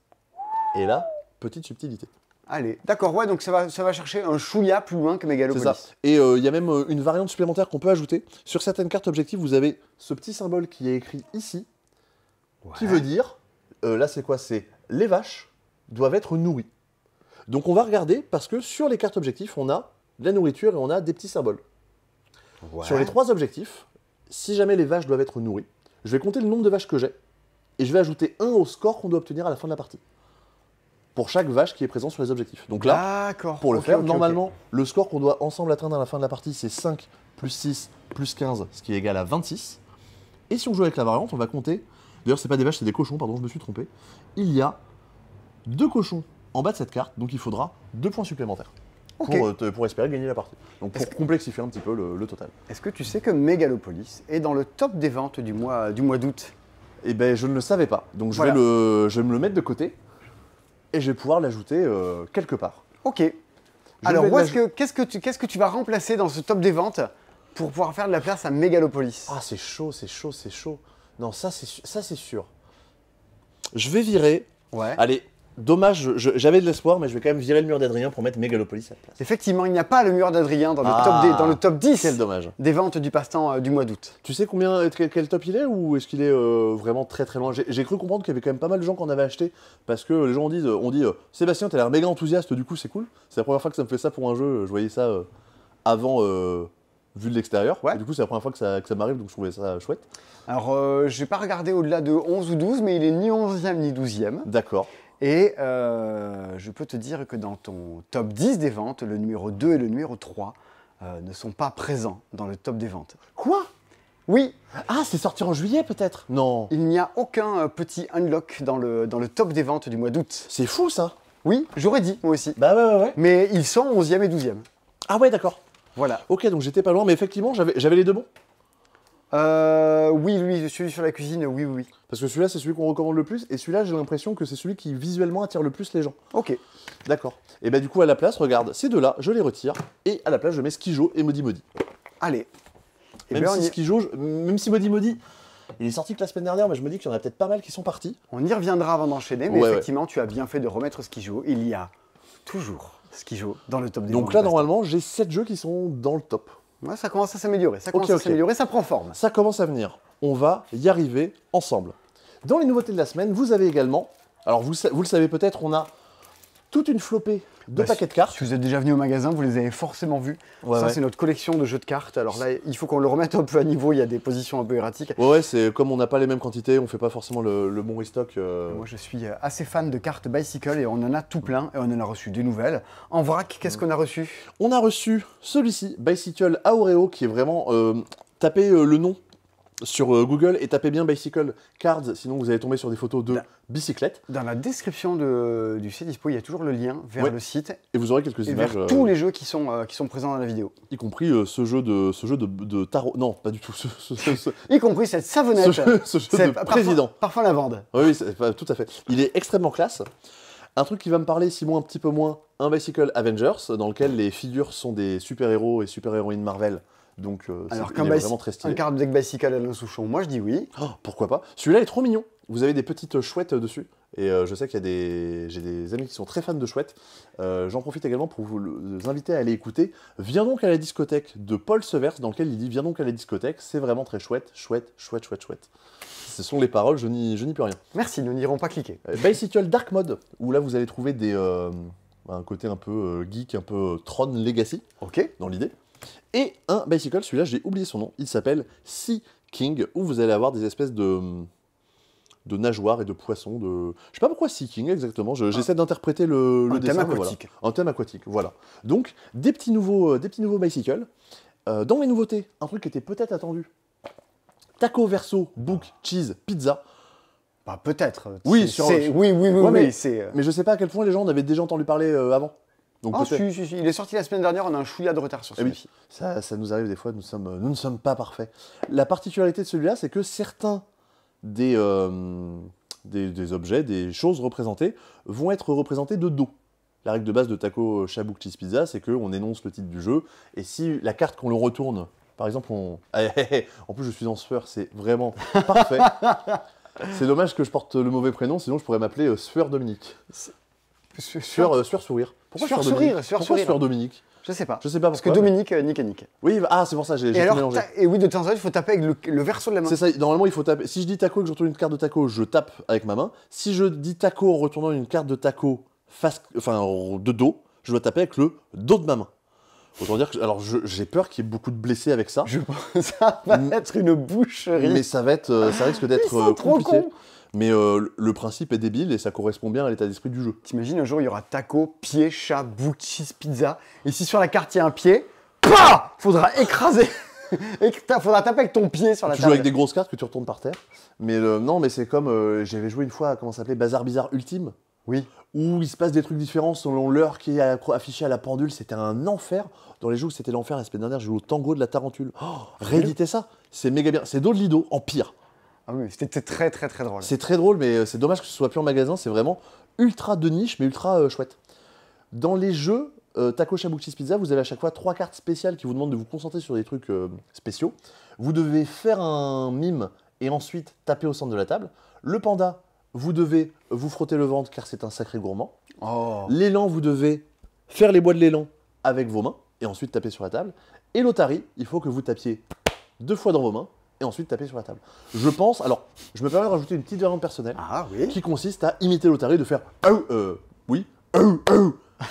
Et là, petite subtilité. Allez, d'accord, ouais, donc ça va chercher un chouïa plus loin que Megalopolis. C'est ça. Et il y a même une variante supplémentaire qu'on peut ajouter. Sur certaines cartes objectives, vous avez ce petit symbole qui est écrit ici, qui veut dire, là c'est quoi? C'est les vaches doivent être nourries. Donc on va regarder, parce que sur les cartes objectifs, on a de la nourriture et on a des petits symboles. Ouais. Sur les 3 objectifs, si jamais les vaches doivent être nourries, je vais compter le nombre de vaches que j'ai, et je vais ajouter 1 au score qu'on doit obtenir à la fin de la partie. Pour chaque vache qui est présente sur les objectifs. Donc là, pour le faire, normalement, le score qu'on doit ensemble atteindre à la fin de la partie, c'est 5 plus 6 plus 15, ce qui est égal à 26. Et si on joue avec la variante, on va compter... D'ailleurs, c'est pas des vaches, c'est des cochons, pardon, je me suis trompé. Il y a 2 cochons en bas de cette carte, donc il faudra 2 points supplémentaires. Pour espérer gagner la partie. Donc pour complexifier un petit peu le total. Est-ce que tu sais que Megalopolis est dans le top des ventes du mois d'août? Eh ben je ne le savais pas. Donc je vais me le mettre de côté et je vais pouvoir l'ajouter quelque part. Ok. Alors qu'est-ce que tu vas remplacer dans ce top des ventes pour pouvoir faire de la place à Megalopolis? Ah c'est chaud. Non ça c'est sûr. Je vais virer. Ouais. Allez. Dommage, j'avais de l'espoir, mais je vais quand même virer le mur d'Adrien pour mettre Megalopolis à la place. Effectivement, il n'y a pas le mur d'Adrien dans, le top 10 quel dommage. Des ventes du passe-temps du mois d'août. Tu sais quel top il est, ou est-ce qu'il est vraiment très très loin? J'ai cru comprendre qu'il y avait quand même pas mal de gens qui en avaient acheté, parce que les gens ont dit Sébastien, t'as l'air méga enthousiaste, du coup c'est cool. C'est la première fois que ça me fait ça pour un jeu, je voyais ça avant vu de l'extérieur. Ouais. Et du coup, c'est la première fois que ça m'arrive, donc je trouvais ça chouette. Alors, j'ai pas regardé au-delà de 11 ou 12, mais il est ni 11e ni 12e. D'accord. Et je peux te dire que dans ton top 10 des ventes, le numéro 2 et le numéro 3 ne sont pas présents dans le top des ventes. Quoi? Oui, Ah, c'est sorti en juillet peut-être? Non. il n'y a aucun petit unlock dans le top des ventes du mois d'août. C'est fou ça. Oui, j'aurais dit, moi aussi. Bah ouais. Mais ils sont 11e et 12e. Ah ouais, d'accord. Voilà. Ok, donc j'étais pas loin, mais effectivement, j'avais les deux bons. Oui, celui sur la cuisine, oui. Parce que celui-là, c'est celui qu'on recommande le plus, et celui-là, j'ai l'impression que c'est celui qui visuellement attire le plus les gens. Ok. D'accord. Et bah du coup, à la place, regarde, ces deux-là, je les retire, et à la place, je mets Skijo et Modi Modi. Allez. Eh Même bien, si Skijo, même si Modi Modi, il est sorti que la semaine dernière, mais je me dis qu'il y en a peut-être pas mal qui sont partis. on y reviendra avant d'enchaîner, mais Ouais, effectivement, tu as bien fait de remettre Skijo. Il y a toujours Skijo dans le top des ventes. Donc là, normalement, j'ai 7 jeux qui sont dans le top. Ouais, ça commence à s'améliorer, ça prend forme. Ça commence à venir. On va y arriver ensemble. Dans les nouveautés de la semaine, vous avez également, alors vous le savez peut-être, on a toute une flopée de paquets de cartes. Si vous êtes déjà venu au magasin, vous les avez forcément vus. Ouais, ça, ouais. c'est notre collection de jeux de cartes. Alors là, il faut qu'on le remette un peu à niveau. Il y a des positions un peu erratiques. Ouais, c'est comme on n'a pas les mêmes quantités, on fait pas forcément le bon restock. Moi, je suis assez fan de cartes Bicycle et on en a tout plein. Et on en a reçu des nouvelles. En vrac, qu'est-ce qu'on a reçu? On a reçu celui-ci, Bicycle Aoreo, qui est vraiment... tapez le nom sur Google et tapez bien Bicycle Cards, sinon vous allez tomber sur des photos de bicyclettes. Dans la description du Cdispo, il y a toujours le lien vers le site Et vous aurez quelques et images. vers tous les jeux qui sont présents dans la vidéo. Y compris ce jeu de tarot. Non, pas du tout. Y compris cette savonnette. Ce jeu de président. Parfois la vende. Oui, tout à fait. Il est extrêmement classe. Un truc qui va me parler, Simon, un petit peu moins, un Bicycle Avengers, dans lequel les figures sont des super-héros et super-héroïnes Marvel. Donc, Alors il est vraiment très un stylé. card deck Bicycle Alain Souchon, moi je dis oui. Oh, pourquoi pas? Celui-là est trop mignon. Vous avez des petites chouettes dessus. Et je sais qu'il y a j'ai des amis qui sont très fans de chouettes. J'en profite également pour vous inviter à aller écouter Viens donc à la discothèque de Paul Severs, dans lequel il dit Viens donc à la discothèque, c'est vraiment très chouette, chouette. Ce sont les paroles, je n'y peux rien. Merci, nous n'irons pas cliquer. Bicycle Dark Mode, où là vous allez trouver un côté un peu geek, un peu Tron Legacy, Ok. dans l'idée. Et un Bicycle, celui-là j'ai oublié son nom, il s'appelle Sea King, où vous allez avoir des espèces de nageoires et de poissons. Je sais pas pourquoi Sea King exactement, j'essaie d'interpréter le Un dessin. thème mais aquatique. Voilà. Un thème aquatique, voilà. Donc, des petits nouveaux Bicycle. Dans les nouveautés, un truc qui était peut-être attendu. Taco verso, book, cheese, pizza. Bah, peut-être. Oui, oui. Mais je sais pas à quel point les gens en avaient déjà entendu parler avant. Donc Ah, peut-être. si. Il est sorti la semaine dernière, on a un chouïa de retard sur Eh oui, celui-ci. ça nous arrive des fois, nous ne sommes pas parfaits. La particularité de celui-là, c'est que certains des objets, des choses représentées, vont être représentés de dos. La règle de base de Taco Shabook Cheese Pizza, c'est qu'on énonce le titre du jeu, et si la carte qu'on le retourne, par exemple, en plus je suis en sueur, c'est vraiment parfait. C'est dommage que je porte le mauvais prénom, sinon je pourrais m'appeler Sueur Dominique. Sueur Sourire. Pourquoi Sueur Sueur Dominique? Sourire, Sueur Pourquoi Sourire. Sueur Dominique? Je sais pas. Je sais pas Parce que pourquoi. Dominique, nique. Oui, c'est pour ça, j'ai Et tout alors, mélangé. et oui, de temps en temps, il faut taper avec le verso de la main. C'est ça, normalement il faut taper. Si je dis taco et que je retourne une carte de taco, je tape avec ma main. Si je dis taco en retournant une carte de taco de dos, je dois taper avec le dos de ma main. Autant dire que. Alors j'ai peur qu'il y ait beaucoup de blessés avec ça. Je pense que ça va être une boucherie. Mais ça risque d'être Ils sont trop compliqué. cons. Mais le principe est débile et ça correspond bien à l'état d'esprit du jeu. T'imagines un jour, il y aura taco, pied, chat, book, cheese, pizza. Et si sur la carte, il y a un pied, PAH faudra écraser. Faudra taper avec ton pied sur la Tu table. joues avec des grosses cartes que tu retournes par terre. Mais non, mais c'est comme. J'avais joué une fois à comment ça s'appelait Bazar Bizarre Ultime. Oui. Où il se passe des trucs différents selon l'heure qui est affichée à la pendule. C'était un enfer. Dans les jeux où c'était l'enfer la semaine dernière, j'ai joué au tango de la tarentule. Rééditez ça, c'est méga bien. C'est Dodlido en pire. Ah oui, c'était très drôle. C'est très drôle, mais c'est dommage que ce soit plus en magasin. C'est vraiment ultra de niche, mais ultra chouette. Dans les jeux Taco Shabook Cheese Pizza, vous avez à chaque fois 3 cartes spéciales qui vous demandent de vous concentrer sur des trucs spéciaux. Vous devez faire un mime et ensuite taper au centre de la table. Le panda, vous devez vous frotter le ventre car c'est un sacré gourmand. Oh. L'élan, vous devez faire les bois de l'élan avec vos mains et ensuite taper sur la table. Et l'otari, il faut que vous tapiez 2 fois dans vos mains et ensuite taper sur la table. Je pense, alors, je me permets de rajouter une petite variante personnelle Ah oui. qui consiste à imiter l'otari, de faire oui,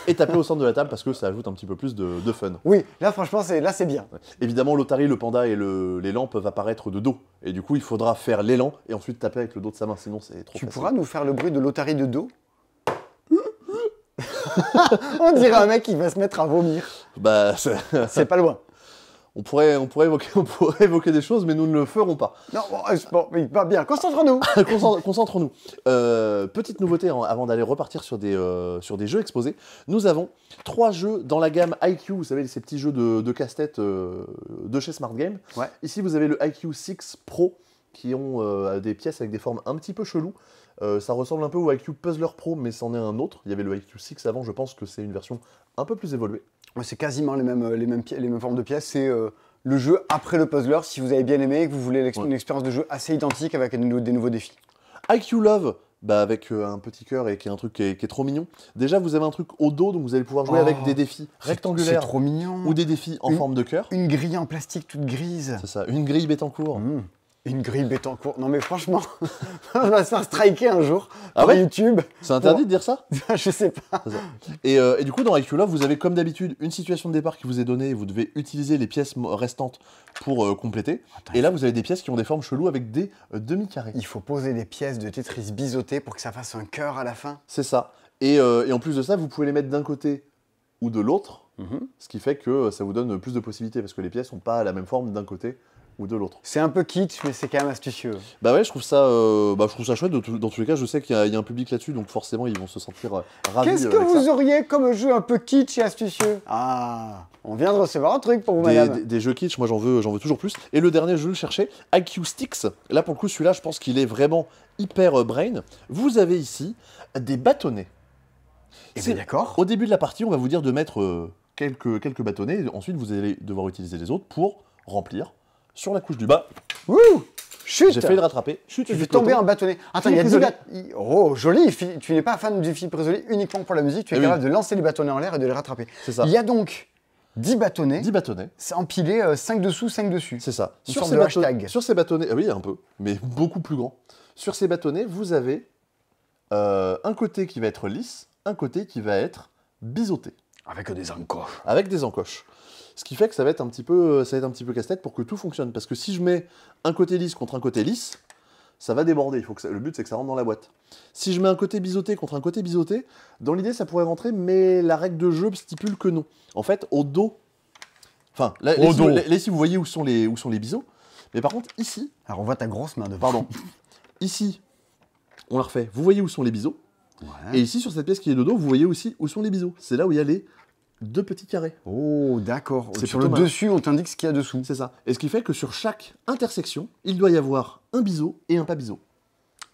et taper au centre de la table parce que ça ajoute un petit peu plus de fun. Oui, là franchement, c'est bien. Évidemment, l'Otari, le panda et l'élan peuvent apparaître de dos. Et du coup, il faudra faire l'élan et ensuite taper avec le dos de sa main, sinon c'est trop Tu facile. pourras nous faire le bruit de l'Otari de dos? On dirait un mec qui va se mettre à vomir. Bah, C'est pas loin. on pourrait évoquer des choses, mais nous ne le ferons pas. Non, bon, oui, pas bien. Concentrons-nous. Concentrons-nous. Petite nouveauté avant d'aller repartir sur des jeux exposés. Nous avons 3 jeux dans la gamme IQ, vous savez, ces petits jeux de casse-tête de chez Smart Game. Ouais. Ici, vous avez le IQ 6 Pro qui ont des pièces avec des formes un petit peu cheloues. Ça ressemble un peu au IQ Puzzler Pro, mais c'en est un autre. Il y avait le IQ 6 avant, je pense que c'est une version un peu plus évoluée. Ouais, c'est quasiment les mêmes formes de pièces. C'est le jeu après le puzzler, si vous avez bien aimé et que vous voulez une expérience de jeu assez identique avec des nouveaux défis. IQ Love, bah avec un petit cœur et qui est un truc qui est trop mignon. Déjà, vous avez un truc au dos, donc vous allez pouvoir jouer avec des défis rectangulaires C'est trop mignon. ou des défis en forme de cœur. Une grille en plastique toute grise. C'est ça, une grille Bettencourt. Une grille Bettencourt. Non mais franchement, on va se faire striker un jour Ah par ouais YouTube. C'est interdit de dire ça? Je sais pas. C'est ça. Et du coup, dans IQ Love, vous avez comme d'habitude une situation de départ qui vous est donnée et vous devez utiliser les pièces restantes pour compléter. Attends, et là, vous avez des pièces qui ont des formes cheloues avec des demi-carrés. il faut poser des pièces de Tetris biseautées pour que ça fasse un cœur à la fin. C'est ça. Et en plus de ça, vous pouvez les mettre d'un côté ou de l'autre, ce qui fait que ça vous donne plus de possibilités parce que les pièces n'ont pas la même forme d'un côté ou de l'autre. C'est un peu kitsch, mais c'est quand même astucieux. Bah ouais, je trouve ça chouette. Dans tous les cas, je sais qu'il y a un public là-dessus, donc forcément, ils vont se sentir ravis. Qu'est-ce que avec vous ça. auriez comme jeu un peu kitsch et astucieux? Ah, on vient de recevoir un truc pour vous, madame. Des jeux kitsch, moi j'en veux toujours plus. Et le dernier, je le cherchais, IQ Sticks. Là, pour le coup, celui-là, je pense qu'il est vraiment hyper brain. Vous avez ici des bâtonnets. Eh bien, d'accord. Au début de la partie, on va vous dire de mettre quelques bâtonnets. Et ensuite, vous allez devoir utiliser les autres pour remplir sur la couche du bas. Ouh, chut. J'ai failli le rattraper. Chut, Tu fais tomber un bâtonnet. Attends, il y a 10 Philippe bâtonnets. Oh, joli. Tu n'es pas fan du Philippe Risoli uniquement pour la musique. Tu es Eh capable de lancer les bâtonnets en l'air et de les rattraper. C'est ça. Il y a donc 10 bâtonnets. 10 bâtonnets. C'est empilé 5 dessous, 5 dessus. C'est ça. Une sorte de hashtag. Sur ces bâtonnets, ah oui, un peu, mais beaucoup plus grand. Sur ces bâtonnets, vous avez un côté qui va être lisse, un côté qui va être biseauté, Avec des encoches. avec des encoches. Ce qui fait que ça va être un petit peu casse-tête pour que tout fonctionne. Parce que si je mets un côté lisse contre un côté lisse, ça va déborder. Le but, c'est que ça rentre dans la boîte. Si je mets un côté biseauté contre un côté biseauté, dans l'idée, ça pourrait rentrer, mais la règle de jeu stipule que non. En fait, au dos... Enfin, là, ici, vous voyez où sont les biseaux. Mais par contre, ici... Alors, on voit ta grosse main devant. Pardon. Ici, on la refait. Vous voyez où sont les biseaux. Ouais. Et ici, sur cette pièce qui est de dos, vous voyez aussi où sont les biseaux. C'est là où il y a les 2 petits carrés. Oh, d'accord. C'est Sur le plutôt malin. dessus, on t'indique ce qu'il y a dessous. C'est ça. Et ce qui fait que sur chaque intersection, il doit y avoir un biseau et un pas biseau.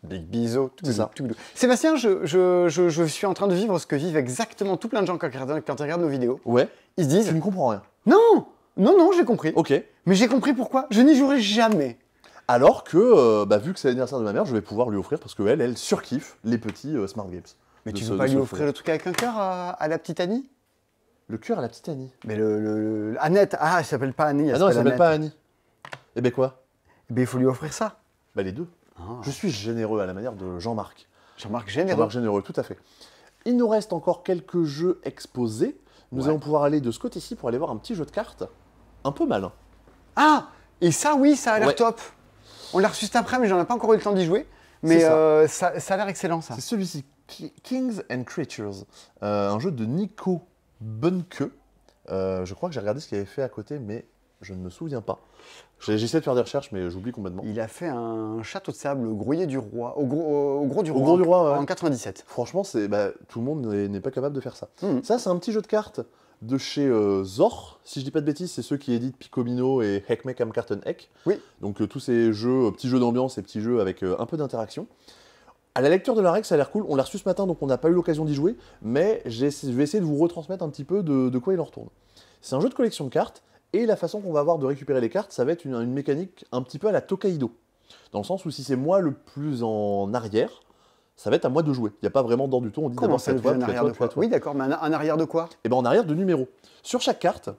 Big bisous. C'est ça. Sébastien, je suis en train de vivre ce que vivent exactement tout plein de gens quand ils regardent nos vidéos. Ouais. Ils se disent Tu ne comprends rien. non, j'ai compris. Ok. Mais j'ai compris pourquoi. Je n'y jouerai jamais. Alors que, vu que c'est l'anniversaire de ma mère, je vais pouvoir lui offrir parce qu'elle surkiffe les petits Smart Games. Mais De tu ce- veux pas de lui ce offrir foyer. le truc avec un cœur à la petite Annie? Le cœur à la petite Annie. Mais Annette, elle s'appelle pas Annie, Ah non, elle s'appelle Annette. pas Annie. Eh ben quoi? Ben, il faut lui offrir ça. Bah les deux. Ah. Je suis généreux à la manière de Jean-Marc. Jean-Marc Généreux. Jean-Marc généreux, tout à fait. Il nous reste encore quelques jeux exposés. Nous Ouais. allons pouvoir aller de ce côté-ci pour aller voir un petit jeu de cartes. Un peu malin. Ah, et ça, oui, ça a l'air Ouais. top. On l'a reçu cet après, mais j'en ai pas encore eu le temps d'y jouer. Mais ça a l'air excellent, ça. C'est celui-ci, Kings and Creatures. Un jeu de Nico Bunke. Je crois que j'ai regardé ce qu'il avait fait à côté, mais je ne me souviens pas. J'essaie de faire des recherches, mais j'oublie complètement. Il a fait un château de sable au Gruyère du Roi, au Gros du Roi, Gros du Roi, ouais. en 97. Franchement, tout le monde n'est pas capable de faire ça. Mhm. Ça, c'est un petit jeu de cartes de chez Zor. Si je dis pas de bêtises, c'est ceux qui éditent Picomino et Heckmeck am Karten Heck. Oui. Donc tous ces jeux, petits jeux d'ambiance et petits jeux avec un peu d'interaction. À la lecture de la règle, ça a l'air cool. On l'a reçu ce matin, donc on n'a pas eu l'occasion d'y jouer. Mais je vais essayer de vous retransmettre un petit peu de quoi il en retourne. C'est un jeu de collection de cartes. Et la façon qu'on va avoir de récupérer les cartes, ça va être une mécanique un petit peu à la Tokaido. Dans le sens où si c'est moi le plus en arrière, ça va être à moi de jouer. Il n'y a pas vraiment d'ordre du tout. On dit Comment d'abord ça, c'est à toi, un puis à arrière toi, de puis à quoi? toi. Oui, d'accord, mais un arrière de quoi? Et bien en arrière de numéros. Sur chaque carte,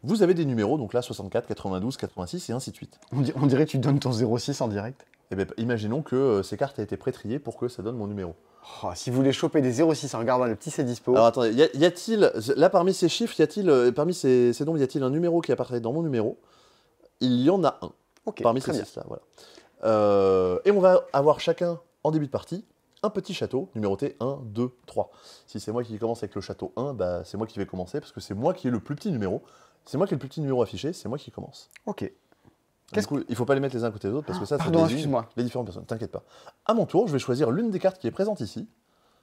vous avez des numéros, donc là 64, 92, 86 et ainsi de suite. On dirait que tu donnes ton 06 en direct. Et bien, imaginons que ces cartes aient été pré-triées pour que ça donne mon numéro. Oh, si vous voulez choper des 06 en regardant le petit c'est dispo. Alors attendez, y a-t-il, là parmi ces chiffres, parmi ces nombres, y a-t-il un numéro qui apparaît dans mon numéro? Il y en a un, parmi ces 6-là, voilà. Et on va avoir chacun, en début de partie, un petit château, numéroté 1, 2, 3. Si c'est moi qui commence avec le château 1, bah, c'est moi qui vais commencer, parce que c'est moi qui ai le plus petit numéro. C'est moi qui ai le plus petit numéro affiché, c'est moi qui commence. Ok. Du coup, il ne faut pas les mettre les uns à côté des autres, parce que ça Pardon, désigne excuse-moi. les différentes personnes, t'inquiète pas. À mon tour, je vais choisir l'une des cartes qui est présente ici.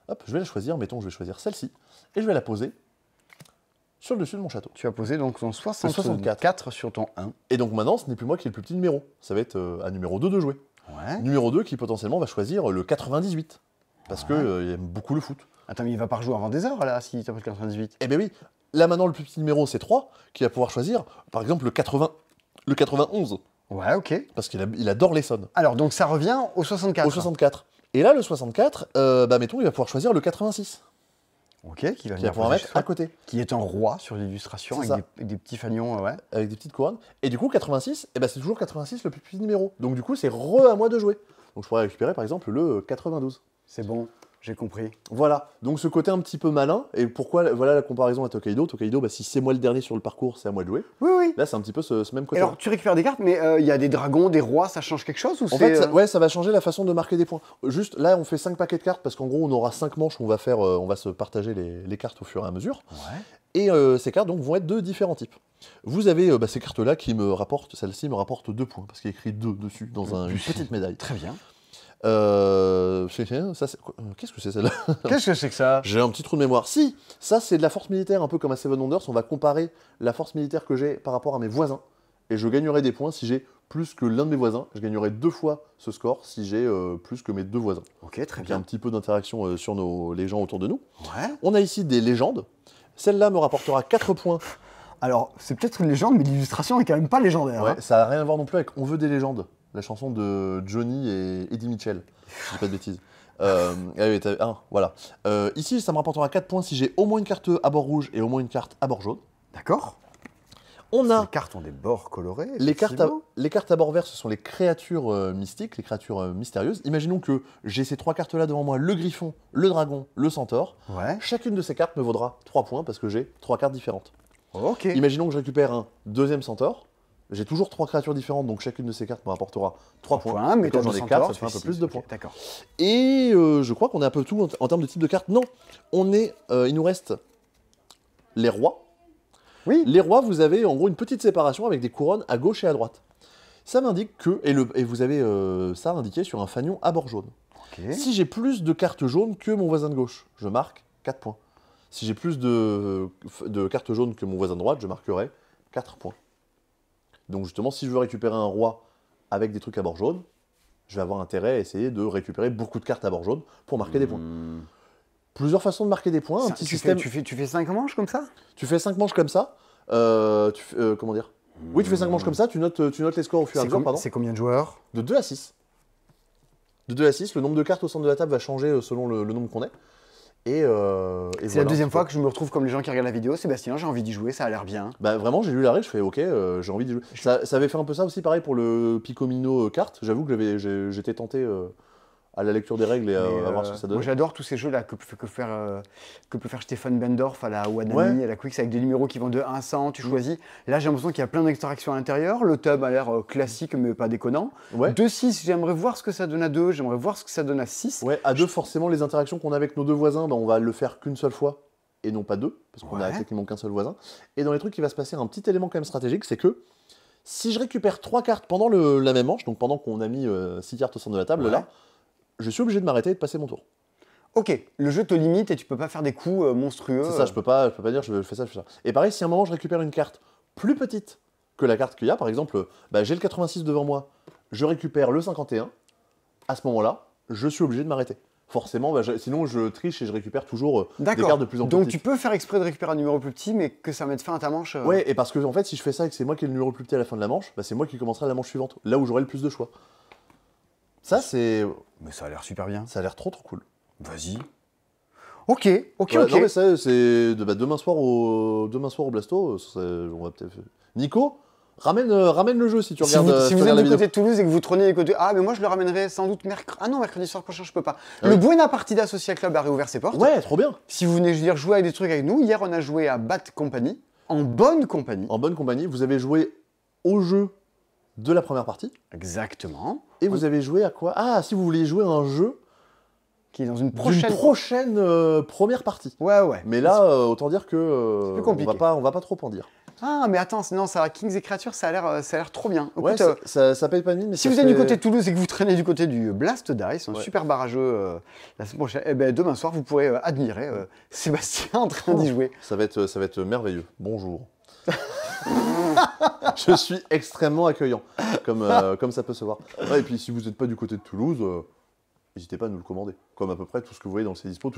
Hop, je vais la choisir, mettons, je vais choisir celle-ci, et je vais la poser sur le dessus de mon château. Tu as posé donc ton 64 sur ton 1. Et donc maintenant, ce n'est plus moi qui ai le plus petit numéro. Ça va être à numéro 2 de jouer. Ouais. Numéro 2 qui potentiellement va choisir le 98. Parce qu'il aime beaucoup le foot. Attends, mais il va pas rejouer avant des heures là, si tu as pris le 98. Eh bien oui, là maintenant le plus petit numéro c'est 3, qui va pouvoir choisir par exemple le 91. Ouais, ok. Parce qu'il adore l'Essonne. Alors donc ça revient au 64. Au 64. Et là le 64, mettons il va pouvoir choisir le 86. Ok, qui va pouvoir mettre à côté. Qui est un roi sur l'illustration, avec des petits fanions, ouais. Avec des petites couronnes. Et du coup 86, c'est toujours 86 le plus petit numéro. Donc du coup c'est à moi de jouer. Donc je pourrais récupérer par exemple le 92. C'est bon, j'ai compris. Voilà, donc ce côté un petit peu malin, et pourquoi, voilà la comparaison à Tokaido. Tokaido, si c'est moi le dernier sur le parcours, c'est à moi de jouer. Oui, oui. Là, c'est un petit peu ce même côté. Et alors, tu récupères des cartes, mais il y a des dragons, des rois, ça change quelque chose ou En fait, ça va changer la façon de marquer des points. Juste, là, on fait 5 paquets de cartes, parce qu'en gros, on aura 5 manches où on va se partager les cartes au fur et à mesure. Ouais. Et ces cartes, donc, vont être de différents types. Vous avez ces cartes-là qui me rapportent, celle-ci me rapporte 2 points, parce qu'il y a écrit 2 dessus, dans une petite médaille. Très bien. Qu'est-ce que c'est celle-là? Qu'est-ce que c'est que ça? J'ai un petit trou de mémoire. Si, ça c'est de la force militaire, un peu comme à Seven Wonders. On va comparer la force militaire que j'ai par rapport à mes voisins. Et je gagnerai des points si j'ai plus que l'un de mes voisins. Je gagnerai 2 fois ce score si j'ai plus que mes 2 voisins. Ok, très Donc, il y a bien. un petit peu d'interaction sur les gens autour de nous. Ouais. On a ici des légendes. Celle-là me rapportera 4 points. Alors, c'est peut-être une légende, mais l'illustration est quand même pas légendaire. Ouais, Hein. ça n'a rien à voir non plus avec On veut des légendes. La chanson de Johnny et Eddie Mitchell. Je dis pas de bêtises. Voilà. Ici, ça me rapportera 4 points si j'ai au moins une carte à bord rouge et au moins une carte à bord jaune. D'accord. On a Les cartes ont des bords colorés. les cartes à bord vert, ce sont les créatures mystiques, les créatures mystérieuses. Imaginons que j'ai ces 3 cartes-là devant moi, le griffon, le dragon, le centaure. Ouais. Chacune de ces cartes me vaudra 3 points parce que j'ai 3 cartes différentes. Ok. Imaginons que je récupère un deuxième centaure. J'ai toujours 3 créatures différentes, donc chacune de ces cartes me rapportera 3 points. Mais quand quand j'en ai 4, ça fait un peu plus de points. D'accord. Et je crois qu'on est un peu tout en termes de type de carte. Non, il nous reste les rois. Oui. Les rois, vous avez en gros une petite séparation avec des couronnes à gauche et à droite. Ça m'indique que, et vous avez ça indiqué sur un fanion à bord jaune. Ok. Si j'ai plus de cartes jaunes que mon voisin de gauche, je marque 4 points. Si j'ai plus de cartes jaunes que mon voisin de droite, je marquerai 4 points. Donc justement, si je veux récupérer un roi avec des trucs à bord jaune, je vais avoir intérêt à essayer de récupérer beaucoup de cartes à bord jaune pour marquer des points. Plusieurs façons de marquer des points, un petit système. Tu fais 5 manches comme ça? Tu fais 5 manches comme ça. Comment dire? Oui, tu fais 5 manches comme ça, tu notes les scores au fur et à mesure, pardon. C'est combien de joueurs? De 2 à 6. De 2 à 6, le nombre de cartes au centre de la table va changer selon le nombre qu'on est. Et c'est la deuxième fois que je me retrouve comme les gens qui regardent la vidéo. Sébastien, j'ai envie d'y jouer, ça a l'air bien. Bah vraiment, j'ai lu la règle, je fais ok, j'ai envie d'y jouer. Ça avait fait un peu ça aussi, pareil pour le Picomino carte. J'avoue que j'étais tenté à la lecture des règles et à voir ce que ça donne. Moi j'adore tous ces jeux-là que peut faire Stéphane Bendorf à la Wanami, à la Quicks, avec des numéros qui vont de 1 à 100, tu choisis. Là j'ai l'impression qu'il y a plein d'interactions à l'intérieur. Le tub a l'air classique mais pas déconnant. Ouais. 2-6, j'aimerais voir ce que ça donne à 2, j'aimerais voir ce que ça donne à 6. Ouais, à 2, forcément, les interactions qu'on a avec nos 2 voisins, on va le faire qu'une seule fois et non pas 2, parce qu'on a techniquement qu'un seul voisin. Et dans les trucs, il va se passer un petit élément quand même stratégique, c'est que si je récupère 3 cartes pendant la même manche, donc pendant qu'on a mis 6 cartes au centre de la table, là, je suis obligé de m'arrêter et de passer mon tour. Ok, le jeu te limite et tu peux pas faire des coups monstrueux. C'est ça, je peux pas dire je fais ça, je fais ça. Et pareil, si à un moment je récupère une carte plus petite que la carte qu'il y a, par exemple, j'ai le 86 devant moi, je récupère le 51, à ce moment-là, je suis obligé de m'arrêter. Forcément, sinon je triche et je récupère toujours des cartes de plus en plus Donc petites. tu peux faire exprès de récupérer un numéro plus petit, mais que ça mette fin à ta manche. Ouais, et parce que en fait, si je fais ça et que c'est moi qui ai le numéro plus petit à la fin de la manche, c'est moi qui commencerai la manche suivante, là où j'aurai le plus de choix. Ça, c'est... Mais ça a l'air super bien. Ça a l'air trop cool. Vas-y. Ok. Non, mais ça, c'est demain soir au Blasto, on va peut-être... Nico, ramène le jeu si tu Si regardes, vous, si tu vous êtes regardes la du vidéo. côté de Toulouse et que vous trônez du côté... Ah, mais moi je le ramènerai sans doute mercredi. Ah non, mercredi soir prochain, je peux pas. Ah Le oui. Buena Partida Social Club a réouvert ses portes. Ouais, trop bien. Si vous venez, je veux dire, jouer avec des trucs avec nous, hier on a joué à Bad Company, en bonne compagnie. En bonne compagnie, vous avez joué au jeu de la première partie. Exactement. Et vous avez joué à quoi? Ah, si vous voulez jouer à un jeu Qui est dans une d'une prochaine... prochaine première partie. Ouais. Mais là, autant dire que plus compliqué. on va pas trop en dire. Ah, mais attends, non, ça, Kings et Créatures, ça a l'air trop bien. Ouais, Écoute, ça paye pas de mine, mais si ça vous êtes du fait- côté de Toulouse et que vous traînez du côté du Blast Dice, un Ouais. super barrageux la semaine prochaine, eh ben, demain soir, vous pourrez admirer Sébastien en train d'y jouer. Ça va être merveilleux. Bonjour. Je suis extrêmement accueillant, comme ça peut se voir. Ouais, et puis si vous n'êtes pas du côté de Toulouse, n'hésitez pas à nous le commander. Comme à peu près tout ce que vous voyez dans le Cdispo,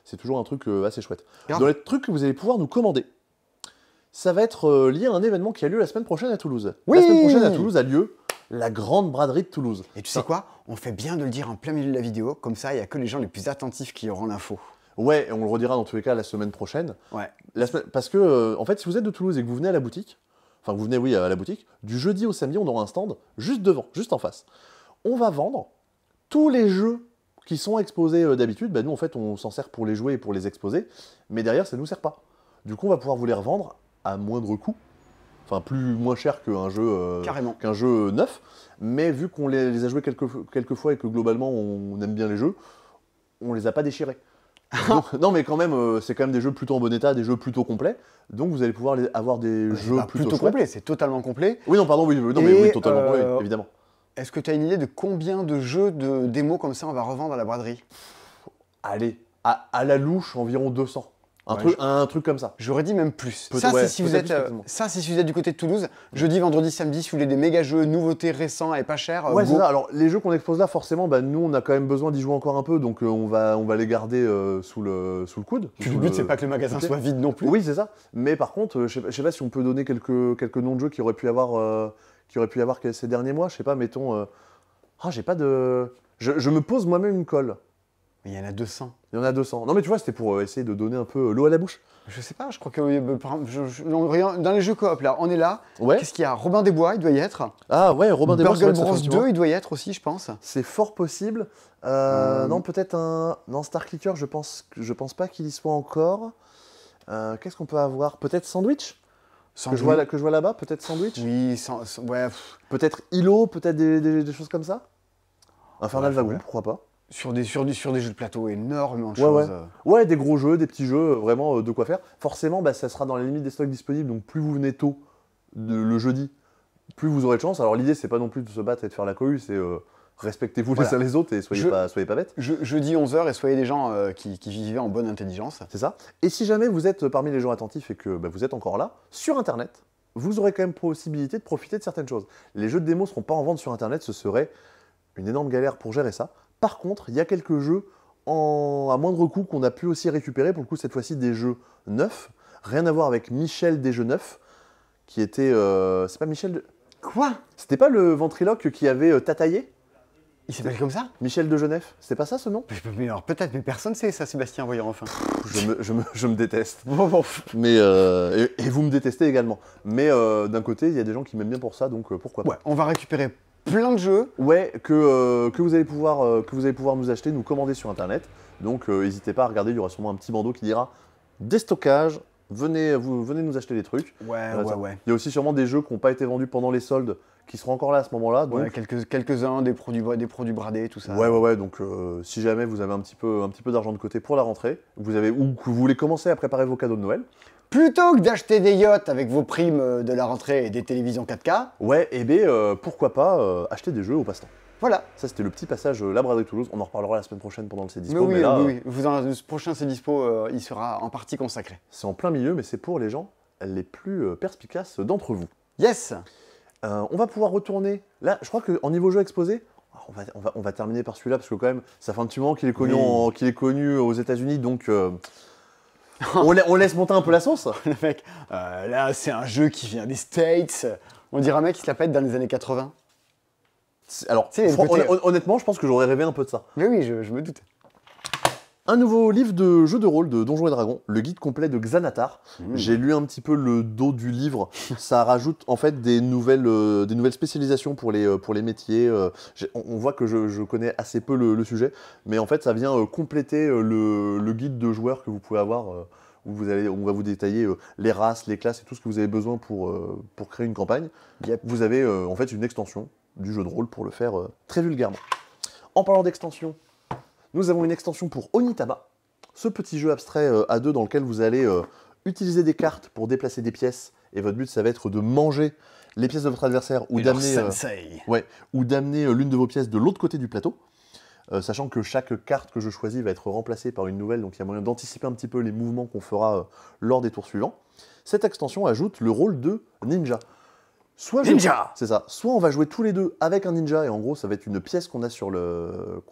c'est toujours un truc assez chouette. Grave. Dans les trucs que vous allez pouvoir nous commander, ça va être lié à un événement qui a lieu la semaine prochaine à Toulouse. Oui. La semaine prochaine à Toulouse a lieu la grande braderie de Toulouse. Et tu sais quoi? On fait bien de le dire en plein milieu de la vidéo, comme ça, il n'y a que les gens les plus attentifs qui auront l'info. Ouais, et on le redira dans tous les cas la semaine prochaine. Ouais. Parce que, en fait, si vous êtes de Toulouse et que vous venez à la boutique, enfin, vous venez, oui, à la boutique, du jeudi au samedi, on aura un stand juste devant, juste en face. On va vendre tous les jeux qui sont exposés d'habitude. Bah, nous, en fait, on s'en sert pour les jouer et pour les exposer, mais derrière, ça ne nous sert pas. Du coup, on va pouvoir vous les revendre à moindre coût, enfin, moins cher Carrément. qu'un jeu neuf, mais vu qu'on les a joués quelques fois et que globalement, on aime bien les jeux, on les a pas déchirés. Donc, non, mais quand même, c'est quand même des jeux plutôt en bon état, des jeux plutôt complets. Donc vous allez pouvoir avoir des jeux Pas plutôt plutôt chouettes. complet, c'est totalement complet. Oui, non, pardon, oui, non, mais Et, oui, totalement complet, évidemment. Est-ce que tu as une idée de combien de jeux de démos comme ça on va revendre à la braderie? Allez, à la louche, environ 200. Ouais, Un truc comme ça. J'aurais dit même plus. Peut- Ça, ouais, c'est si vous peut-être êtes, plus, effectivement. ça, c'est si vous êtes du côté de Toulouse. Jeudi, vendredi, samedi, si vous voulez des méga jeux, nouveautés récents et pas chers, Ouais, go. c'est ça. Alors, les jeux qu'on expose là, forcément, bah, nous, on a quand même besoin d'y jouer encore un peu, donc on va les garder sous le coude. Puis Sous le but, c'est pas que le magasin Ok. soit vide non plus. Oui, c'est ça. Mais par contre, je sais pas si on peut donner quelques noms de jeux qui auraient pu y avoir ces derniers mois. Je sais pas, mettons. Ah, j'ai pas de. Je me pose moi-même une colle. Mais il y en a 200. Il y en a 200. Non, mais tu vois, c'était pour essayer de donner un peu l'eau à la bouche. Je sais pas, je crois que par exemple, dans les jeux coop, là, on est là. Ouais. Qu'est-ce qu'il y a? Robin des Bois, il doit y être. Ah, ouais, Robin des Bois. Burgle ça fait un Bros petit 2, moment. il doit y être aussi, je pense. C'est fort possible. Non, peut-être un. Non, Star Clicker, je pense pas qu'il y soit encore. Qu'est-ce qu'on peut avoir? Peut-être Sandwich que je vois là-bas, peut-être Sandwich. Oui, ouais. Peut-être Hilo, peut-être des choses comme ça. Infernal Ouais, Wagon, ouais. pourquoi pas. Sur des jeux de plateau, énormément de Ouais, choses. Ouais, des gros jeux, des petits jeux, vraiment de quoi faire. Forcément, bah, ça sera dans les limites des stocks disponibles, donc plus vous venez tôt le jeudi, plus vous aurez de chance. Alors l'idée, c'est pas non plus de se battre et de faire la cohue, c'est respectez-vous Voilà. les uns les autres et soyez pas bêtes. Jeudi 11h et soyez des gens qui vivent en bonne intelligence. C'est ça. Et si jamais vous êtes parmi les gens attentifs et que bah, vous êtes encore là, sur Internet, vous aurez quand même possibilité de profiter de certaines choses. Les jeux de démo ne seront pas en vente sur Internet, ce serait une énorme galère pour gérer ça. Par contre, il y a quelques jeux à moindre coût qu'on a pu aussi récupérer, pour le coup cette fois-ci des jeux neufs, rien à voir avec Michel des jeux neufs, qui était... c'est pas Michel de... Quoi? C'était pas le ventriloque qui avait tataillé Il s'appelle comme ça? Michel de Genève? C'était pas ça ce nom? Mais alors peut-être, mais personne sait ça, Sébastien, voyons enfin. Je me déteste. Bon. Mais, et vous me détestez également. Mais d'un côté, il y a des gens qui m'aiment bien pour ça, donc pourquoi pas. Ouais, on va récupérer plein de jeux. Ouais, que vous allez pouvoir nous acheter, nous commander sur Internet. Donc n'hésitez pas à regarder, il y aura sûrement un petit bandeau qui dira déstockage, venez nous acheter des trucs. Ouais. Il y a aussi sûrement des jeux qui n'ont pas été vendus pendant les soldes, qui seront encore là à ce moment-là. Donc... Ouais, quelques-uns, des produits bradés, tout ça. Ouais, donc si jamais vous avez un petit peu d'argent de côté pour la rentrée, ou que vous voulez commencer à préparer vos cadeaux de Noël, Plutôt que d'acheter des yachts avec vos primes de la rentrée et des télévisions 4K, ouais, et bien pourquoi pas acheter des jeux au passe-temps. voilà. Ça c'était le petit passage La Braderie Toulouse, on en reparlera la semaine prochaine pendant le Mais Cdispo, oui, mais là oui. Le prochain C'est Dispo, il sera en partie consacré. c'est en plein milieu, mais c'est pour les gens les plus perspicaces d'entre vous. Yes. On va pouvoir retourner, là je crois qu'en niveau jeu exposé, on va terminer par celui-là, parce que quand même ça fait un petit moment qu'il est connu, Oui. qu'il est connu aux États-Unis, donc on laisse monter un peu la sauce. Le mec, là c'est un jeu qui vient des States. On dirait un mec qui se la pète dans les années 80. Alors, Tu sais, le côté- honnêtement, je pense que j'aurais rêvé un peu de ça. Mais oui, je me doute. Un nouveau livre de jeu de rôle de Donjons et Dragons, le guide complet de Xanatar. J'ai lu un petit peu le dos du livre. Ça rajoute en fait des nouvelles spécialisations pour les métiers. On voit que je connais assez peu le sujet, mais en fait ça vient compléter le guide de joueurs que vous pouvez avoir. Où on va vous détailler les races, les classes et tout ce que vous avez besoin pour créer une campagne. Yep. Vous avez en fait une extension du jeu de rôle pour le faire très vulgairement. En parlant d'extension, nous avons une extension pour Onitama, ce petit jeu abstrait à deux dans lequel vous allez utiliser des cartes pour déplacer des pièces, et votre but ça va être de manger les pièces de votre adversaire ou d'amener l'une de vos pièces de l'autre côté du plateau, sachant que chaque carte que je choisis va être remplacée par une nouvelle, donc il y a moyen d'anticiper un petit peu les mouvements qu'on fera lors des tours suivants. Cette extension ajoute le rôle de ninja. Ninja. C'est ça. Soit on va jouer tous les deux avec un ninja, et en gros ça va être une pièce qu'on a sur le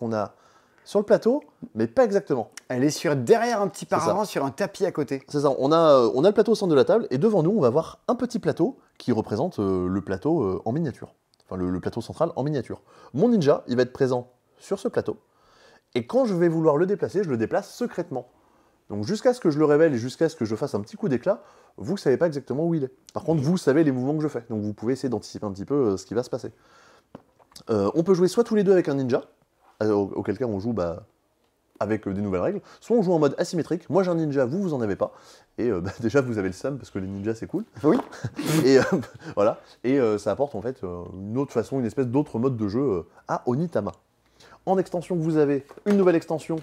plateau, mais pas exactement. Elle est derrière un petit paravent, sur un tapis à côté. C'est ça, on a le plateau au centre de la table, et devant nous, on va avoir un petit plateau qui représente le plateau en miniature. Enfin, le plateau central en miniature. Mon ninja, il va être présent sur ce plateau, et quand je vais vouloir le déplacer, je le déplace secrètement. Donc jusqu'à ce que je le révèle et jusqu'à ce que je fasse un petit coup d'éclat, vous ne savez pas exactement où il est. Par contre, vous savez les mouvements que je fais, donc vous pouvez essayer d'anticiper un petit peu ce qui va se passer. On peut jouer soit tous les deux avec un ninja, auquel cas on joue avec des nouvelles règles, soit on joue en mode asymétrique, moi j'ai un ninja, vous en avez pas, et déjà vous avez le seum parce que les ninjas c'est cool. Oui. Et voilà, et ça apporte en fait une autre façon, une espèce d'autre mode de jeu à Onitama. En extension, vous avez une nouvelle extension,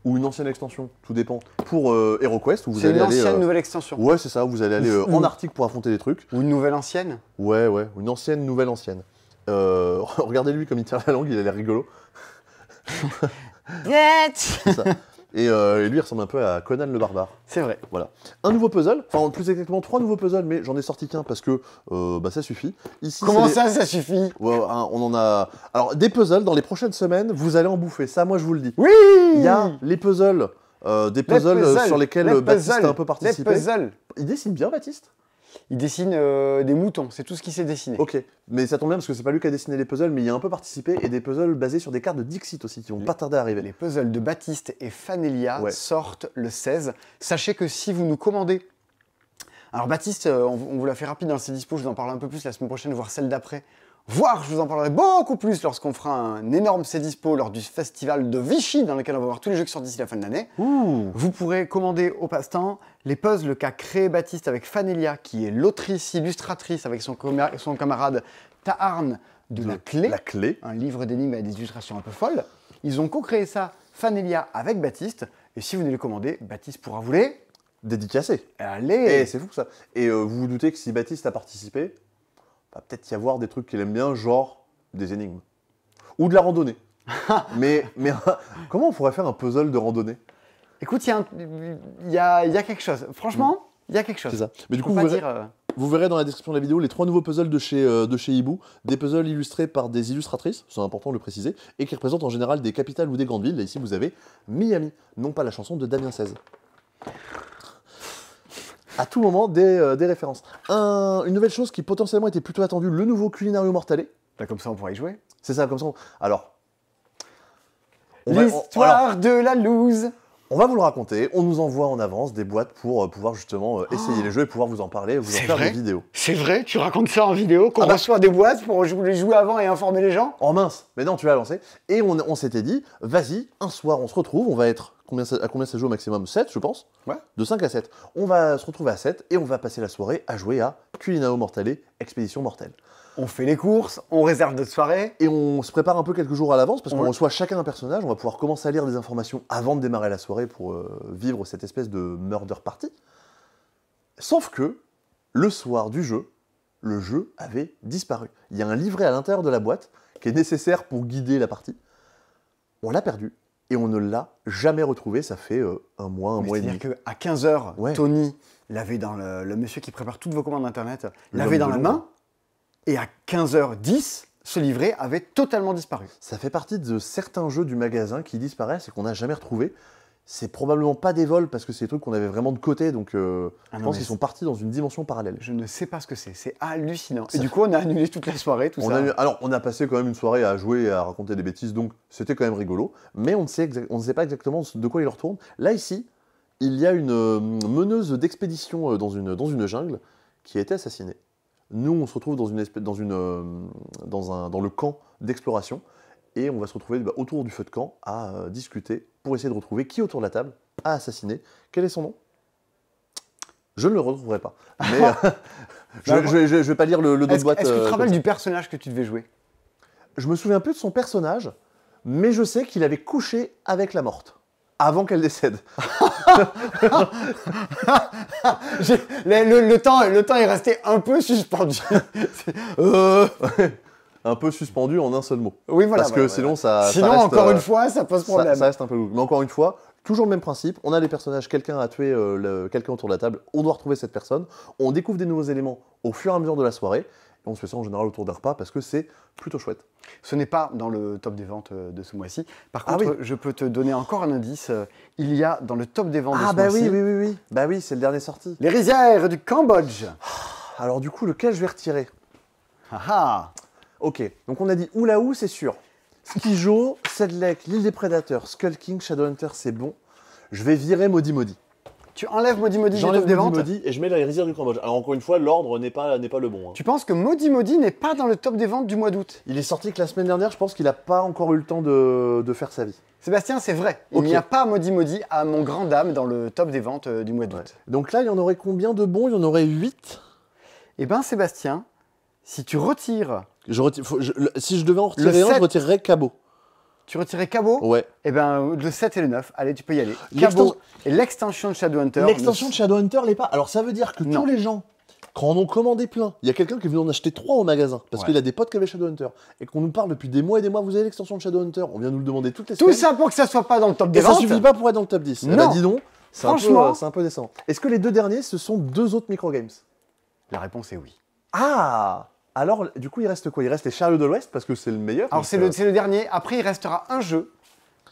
ou une ancienne extension, tout dépend, pour HeroQuest, où vous allez aller... C'est une ancienne nouvelle extension. Ouais, c'est ça, vous allez aller en Arctique pour affronter des trucs. Ou une nouvelle ancienne. Ouais, une ancienne, nouvelle ancienne. Regardez-lui comme il tire la langue, il a l'air rigolo. C'est ça. Et lui, il ressemble un peu à Conan le barbare. C'est vrai. Voilà. Un nouveau puzzle, enfin plus exactement 3 nouveaux puzzles, mais j'en ai sorti qu'un parce que ça suffit. Ici, comment ça suffit? Ouais, on en a... Alors, des puzzles, dans les prochaines semaines, vous allez en bouffer, ça moi je vous le dis. Oui. Il y a les puzzles, sur lesquels Baptiste a un peu participé. Les puzzles. Il dessine bien, Baptiste? Il dessine des moutons, c'est tout ce qu'il sait dessiner. Ok, mais ça tombe bien parce que c'est pas lui qui a dessiné les puzzles, mais il a un peu participé, et des puzzles basés sur des cartes de Dixit aussi, qui vont pas tarder à arriver. Les puzzles de Baptiste et Fanelia sortent le 16. Sachez que si vous nous commandez... Alors Baptiste, on vous l'a fait rapide dans ses dispos, je vous en parle un peu plus la semaine prochaine, voire celle d'après. Voire, je vous en parlerai beaucoup plus lorsqu'on fera un énorme C-Dispo lors du festival de Vichy, dans lequel on va voir tous les jeux qui sortent d'ici la fin de l'année. Vous pourrez commander au passe-temps les puzzles qu'a créé Baptiste avec Fanelia, qui est l'autrice, illustratrice, avec son camarade Taharn de La Clé. La Clé. Un livre d'énigmes avec des illustrations un peu folles. Ils ont co-créé ça, Fanelia, avec Baptiste. Et si vous venez le commander, Baptiste pourra vous les... dédicacer. Allez. Et c'est fou ça. Et vous vous doutez que si Baptiste a participé, va peut-être y avoir des trucs qu'il aime bien, genre des énigmes. Ou de la randonnée. mais comment on pourrait faire un puzzle de randonnée? Écoute, il y a quelque chose. Franchement, il y a quelque chose. C'est ça. Mais du coup, vous verrez dans la description de la vidéo les 3 nouveaux puzzles de chez Hibou. Des puzzles illustrés par des illustratrices, c'est important de le préciser, et qui représentent en général des capitales ou des grandes villes. Et ici, vous avez Miami, non pas la chanson de Damien 16. À tout moment, des références. Une nouvelle chose qui potentiellement était plutôt attendue, le nouveau Culinario Mortale. Bah, comme ça, on pourra y jouer. C'est ça, comme ça. Alors... L'histoire de la loose. On va vous le raconter, on nous envoie en avance des boîtes pour pouvoir justement essayer les jeux et pouvoir vous en parler, vous en faire des vidéos. C'est vrai? Tu racontes ça en vidéo, qu'on reçoit des boîtes pour les jouer avant et informer les gens? Oh mince, mais non, tu l'as lancé. Et on s'était dit, vas-y, un soir on se retrouve, on va être... à combien ça joue au maximum? 7, je pense. Ouais. De 5 à 7. On va se retrouver à 7 et on va passer la soirée à jouer à Culinario Mortale, Expédition Mortelle. On fait les courses, on réserve notre soirée. Et on se prépare un peu quelques jours à l'avance parce qu'on reçoit chacun un personnage. On va pouvoir commencer à lire des informations avant de démarrer la soirée pour vivre cette espèce de murder party. Sauf que, le soir du jeu, le jeu avait disparu. Il y a un livret à l'intérieur de la boîte qui est nécessaire pour guider la partie. On l'a perdu et on ne l'a jamais retrouvé. Ça fait un mois et demi. C'est-à-dire qu'à 15h, Tony l'avait dans le monsieur qui prépare toutes vos commandes internet, l'avait dans la main. Et à 15h10, ce livret avait totalement disparu. Ça fait partie de certains jeux du magasin qui disparaissent et qu'on n'a jamais retrouvé. C'est probablement pas des vols parce que c'est des trucs qu'on avait vraiment de côté, donc je pense qu'ils sont partis dans une dimension parallèle. Je ne sais pas ce que c'est hallucinant. Et du coup, on a annulé toute la soirée, tout ça. Alors, on a passé quand même une soirée à jouer et à raconter des bêtises, donc c'était quand même rigolo, mais on ne sait pas exactement de quoi il retourne. Là, ici, il y a une meneuse d'expédition dans une jungle qui a été assassinée. Nous, on se retrouve dans le camp d'exploration, et on va se retrouver autour du feu de camp à discuter pour essayer de retrouver qui autour de la table a assassiné. Quel est son nom? Je ne le retrouverai pas. Mais je vais pas lire le dos de boîte. Est-ce que tu te rappelles du personnage que tu devais jouer? Je me souviens plus de son personnage, mais je sais qu'il avait couché avec la morte avant qu'elle décède. le temps est resté un peu suspendu. Un peu suspendu en un seul mot. Oui, voilà. Parce que sinon, ça reste, encore une fois, ça pose problème. Ça reste un peu lourd. Mais encore une fois, toujours le même principe. On a les personnages, quelqu'un a tué quelqu'un autour de la table, on doit retrouver cette personne. On découvre des nouveaux éléments au fur et à mesure de la soirée. Et on se fait ça en général autour d'un repas parce que c'est plutôt chouette. Ce n'est pas dans le top des ventes de ce mois-ci. Par contre, je peux te donner encore un indice. Il y a dans le top des ventes de ce mois-ci... oui. Bah oui, c'est le dernier sorti. Les rizières du Cambodge. Alors du coup, lequel je vais retirer? Ok, donc on a dit Oulaou, c'est sûr. Skijo, Sedlec, l'île des prédateurs, Skull King, Shadowhunter, c'est bon. Je vais virer Maudit Maudit. Tu enlèves Maudit Maudit du top des ventes? Maudit et je mets les rizières du Cambodge. Alors encore une fois, l'ordre n'est pas le bon. Hein. Tu penses que Maudit Maudit n'est pas dans le top des ventes du mois d'août? Il est sorti que la semaine dernière, je pense qu'il n'a pas encore eu le temps de faire sa vie. Sébastien, c'est vrai. Il n'y a pas Maudit Maudit à mon grand dame dans le top des ventes du mois d'août. Ouais. Donc là, il y en aurait combien de bons? Il y en aurait 8. Eh bien, Sébastien, si tu retires... si je devais en retirer un, je retirerais Cabot. Tu retirais Cabot? Ouais. Eh bien, le 7 et le 9, allez, tu peux y aller. Cabot et l'extension de Shadowhunter. L'extension de Shadowhunter l'est pas. Alors ça veut dire que tous les gens, quand on en ont commandé plein, il y a quelqu'un qui est venu en acheter 3 au magasin, parce qu'il a des potes qui avaient Shadowhunter, et qu'on nous parle depuis des mois et des mois, vous avez l'extension de Shadowhunter, on vient nous le demander toutes les semaines. Tout ça pour que ça soit pas dans le top des ventes. Ça suffit pas pour être dans le top 10. Non. Bah dis donc, franchement, c'est un peu décevant. Est-ce que les deux derniers, ce sont 2 autres microgames? La réponse est oui. Ah! Alors, du coup, il reste quoi? Il reste les Chariots de l'Ouest, parce que c'est le meilleur. Alors, c'est le dernier. Après, il restera un jeu.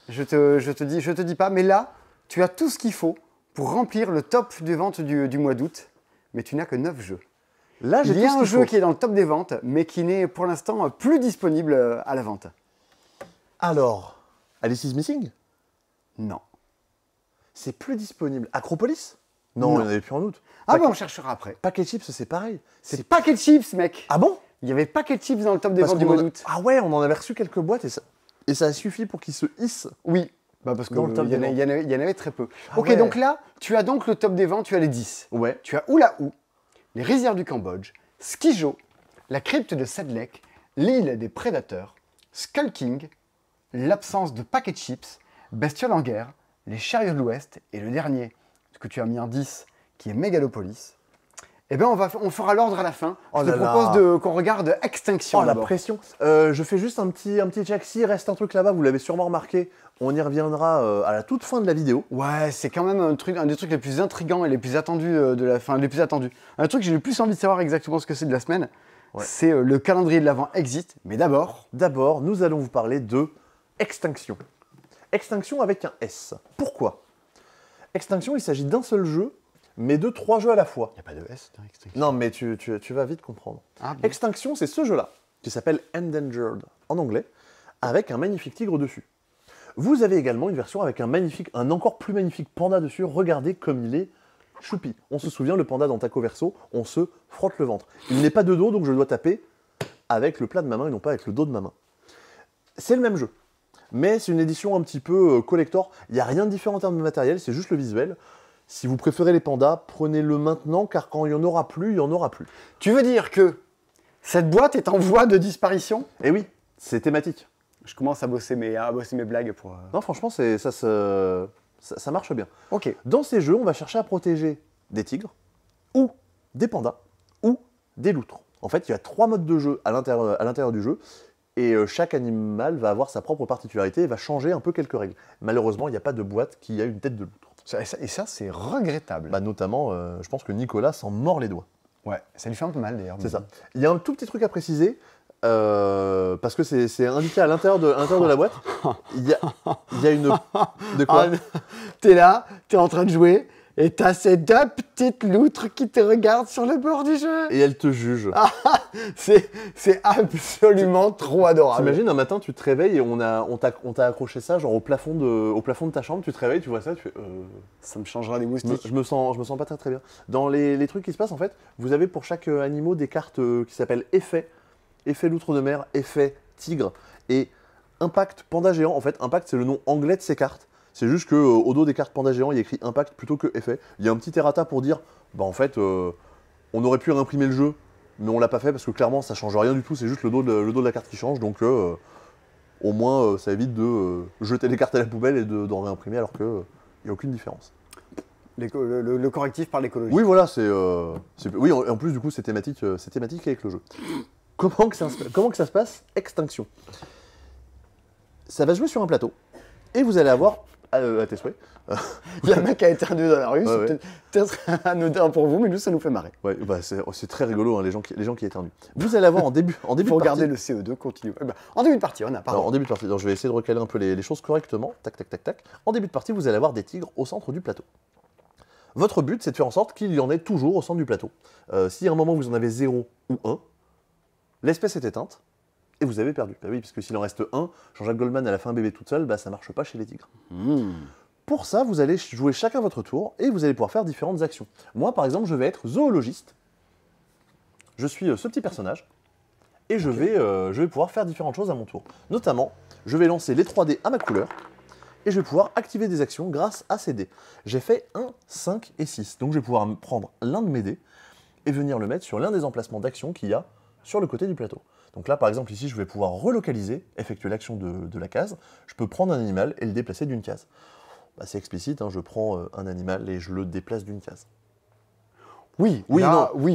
Je te dis pas, mais là, tu as tout ce qu'il faut pour remplir le top des ventes du mois d'août, mais tu n'as que 9 jeux. Là, il y a un jeu qui est dans le top des ventes, mais qui n'est pour l'instant plus disponible à la vente. Alors, Alice is Missing? Non. C'est plus disponible. Acropolis? Non, il n'y en avait plus en août. Ah ben, on cherchera après. Packet Chips, c'est pareil. C'est Packet Chips, mec. Ah bon? Il y avait Packet Chips dans le top des ventes du mois d'août. Ah ouais, on en avait reçu quelques boîtes et ça a suffi pour qu'ils se hissent. Oui, parce qu'il y en avait très peu. Ah ok, donc là, tu as donc le top des ventes, tu as les 10. Ouais. Tu as Oulaou, les rizières du Cambodge, Skijo, la crypte de Sedlec, l'île des prédateurs, Skull King, l'absence de Packet Chips, Bestiole en guerre, les chariots de l'Ouest et le dernier, ce que tu as mis en 10, qui est Megalopolis. Eh bien, on fera l'ordre à la fin. Je te propose qu'on regarde Extinction. Oh, la pression. Je fais juste un petit check. S'il reste un truc là-bas, vous l'avez sûrement remarqué, on y reviendra à la toute fin de la vidéo. Ouais, c'est quand même un des trucs les plus intrigants et les plus attendus de la fin. Les plus attendus. Un truc que j'ai le plus envie de savoir exactement ce que c'est de la semaine, c'est le calendrier de l'Avent Exit. Mais d'abord, nous allons vous parler de Extinction. Extinction avec un S. Pourquoi? Extinction, il s'agit d'un seul jeu, mais de 3 jeux à la fois. Il n'y a pas de S dans Extinction. Non, mais tu vas vite comprendre. Ah, bon. Extinction, c'est ce jeu-là, qui s'appelle Endangered en anglais, avec un magnifique tigre dessus. Vous avez également une version avec un encore plus magnifique panda dessus. Regardez comme il est choupi. On se souvient, le panda dans Taco Verso, on se frotte le ventre. Il n'est pas de dos, donc je dois taper avec le plat de ma main et non pas avec le dos de ma main. C'est le même jeu, mais c'est une édition un petit peu collector. Il n'y a rien de différent en termes de matériel, c'est juste le visuel. Si vous préférez les pandas, prenez-le maintenant, car quand il n'y en aura plus, il n'y en aura plus. Tu veux dire que cette boîte est en voie de disparition? Eh oui, c'est thématique. Je commence à bosser mes blagues pour... Non, franchement, ça marche bien. Ok. Dans ces jeux, on va chercher à protéger des tigres, ou des pandas, ou des loutres. En fait, il y a 3 modes de jeu à l'intérieur du jeu, et chaque animal va avoir sa propre particularité et va changer un peu quelques règles. Malheureusement, il n'y a pas de boîte qui a une tête de loutre. Et ça, c'est regrettable. Bah, notamment, je pense que Nicolas s'en mord les doigts. Ouais, ça lui fait un peu mal d'ailleurs. C'est ça. Il y a un tout petit truc à préciser. parce que c'est indiqué à l'intérieur de la boîte. Il y a une... De quoi? T'es là, t'es en train de jouer, et t'as ces deux petites loutres qui te regardent sur le bord du jeu. Et elles te jugent. C'est absolument trop adorable. T'imagines, un matin, tu te réveilles et on t'a accroché ça, genre au plafond de ta chambre, tu te réveilles, tu vois ça, tu fais... Ça me changera des moustiques. Je me sens pas très très bien. Dans les trucs qui se passent, en fait, vous avez pour chaque animal des cartes qui s'appellent effets. Effet loutre de mer, effet tigre et impact panda géant. En fait, impact, c'est le nom anglais de ces cartes. C'est juste qu'au dos des cartes panda géant, il y a écrit impact plutôt que effet. Il y a un petit errata pour dire, bah en fait, on aurait pu réimprimer le jeu, mais on l'a pas fait parce que clairement, ça change rien du tout. C'est juste le dos de la carte qui change. Donc, au moins, ça évite de jeter les cartes à la poubelle et d'en réimprimer alors qu'il n'y a aucune différence. Le correctif par l'écologie. Oui, voilà, oui, en plus, du coup, c'est thématique avec le jeu. Comment que ça se passe? Extinction. Ça va se jouer sur un plateau, et vous allez avoir, à tes souhaits... Il y a un mec qui a éternué dans la rue, Ouais, c'est peut-être anodin pour vous, mais nous, ça nous fait marrer. Ouais, bah c'est très rigolo, hein, les gens qui éternuent. Vous allez avoir en début de partie... regarder le CO2, continue. En début de partie, pardon. Alors, en début de partie, donc, je vais essayer de recaler un peu les choses correctement. Tac, tac, tac, tac. En début de partie, vous allez avoir des tigres au centre du plateau. Votre but, c'est de faire en sorte qu'il y en ait toujours au centre du plateau. Si à un moment, vous en avez 0 ou 1, l'espèce est éteinte, et vous avez perdu. Bah oui, parce que s'il en reste un, Jean-Jacques Goldman, elle a fait un bébé toute seule, bah ça marche pas chez les tigres. Pour ça, vous allez jouer chacun votre tour, et vous allez pouvoir faire différentes actions. Moi, par exemple, je vais être zoologiste. Je suis ce petit personnage, et je vais pouvoir faire différentes choses à mon tour. Notamment, je vais lancer les 3 dés à ma couleur, et je vais pouvoir activer des actions grâce à ces dés. J'ai fait 1, 5 et 6, donc je vais pouvoir prendre l'un de mes dés, et venir le mettre sur l'un des emplacements d'action qu'il y a sur le côté du plateau. Donc là, par exemple, ici, je vais pouvoir relocaliser, effectuer l'action de la case. Je peux prendre un animal et le déplacer d'une case. Bah, c'est explicite, hein, je prends un animal et je le déplace d'une case. Oui,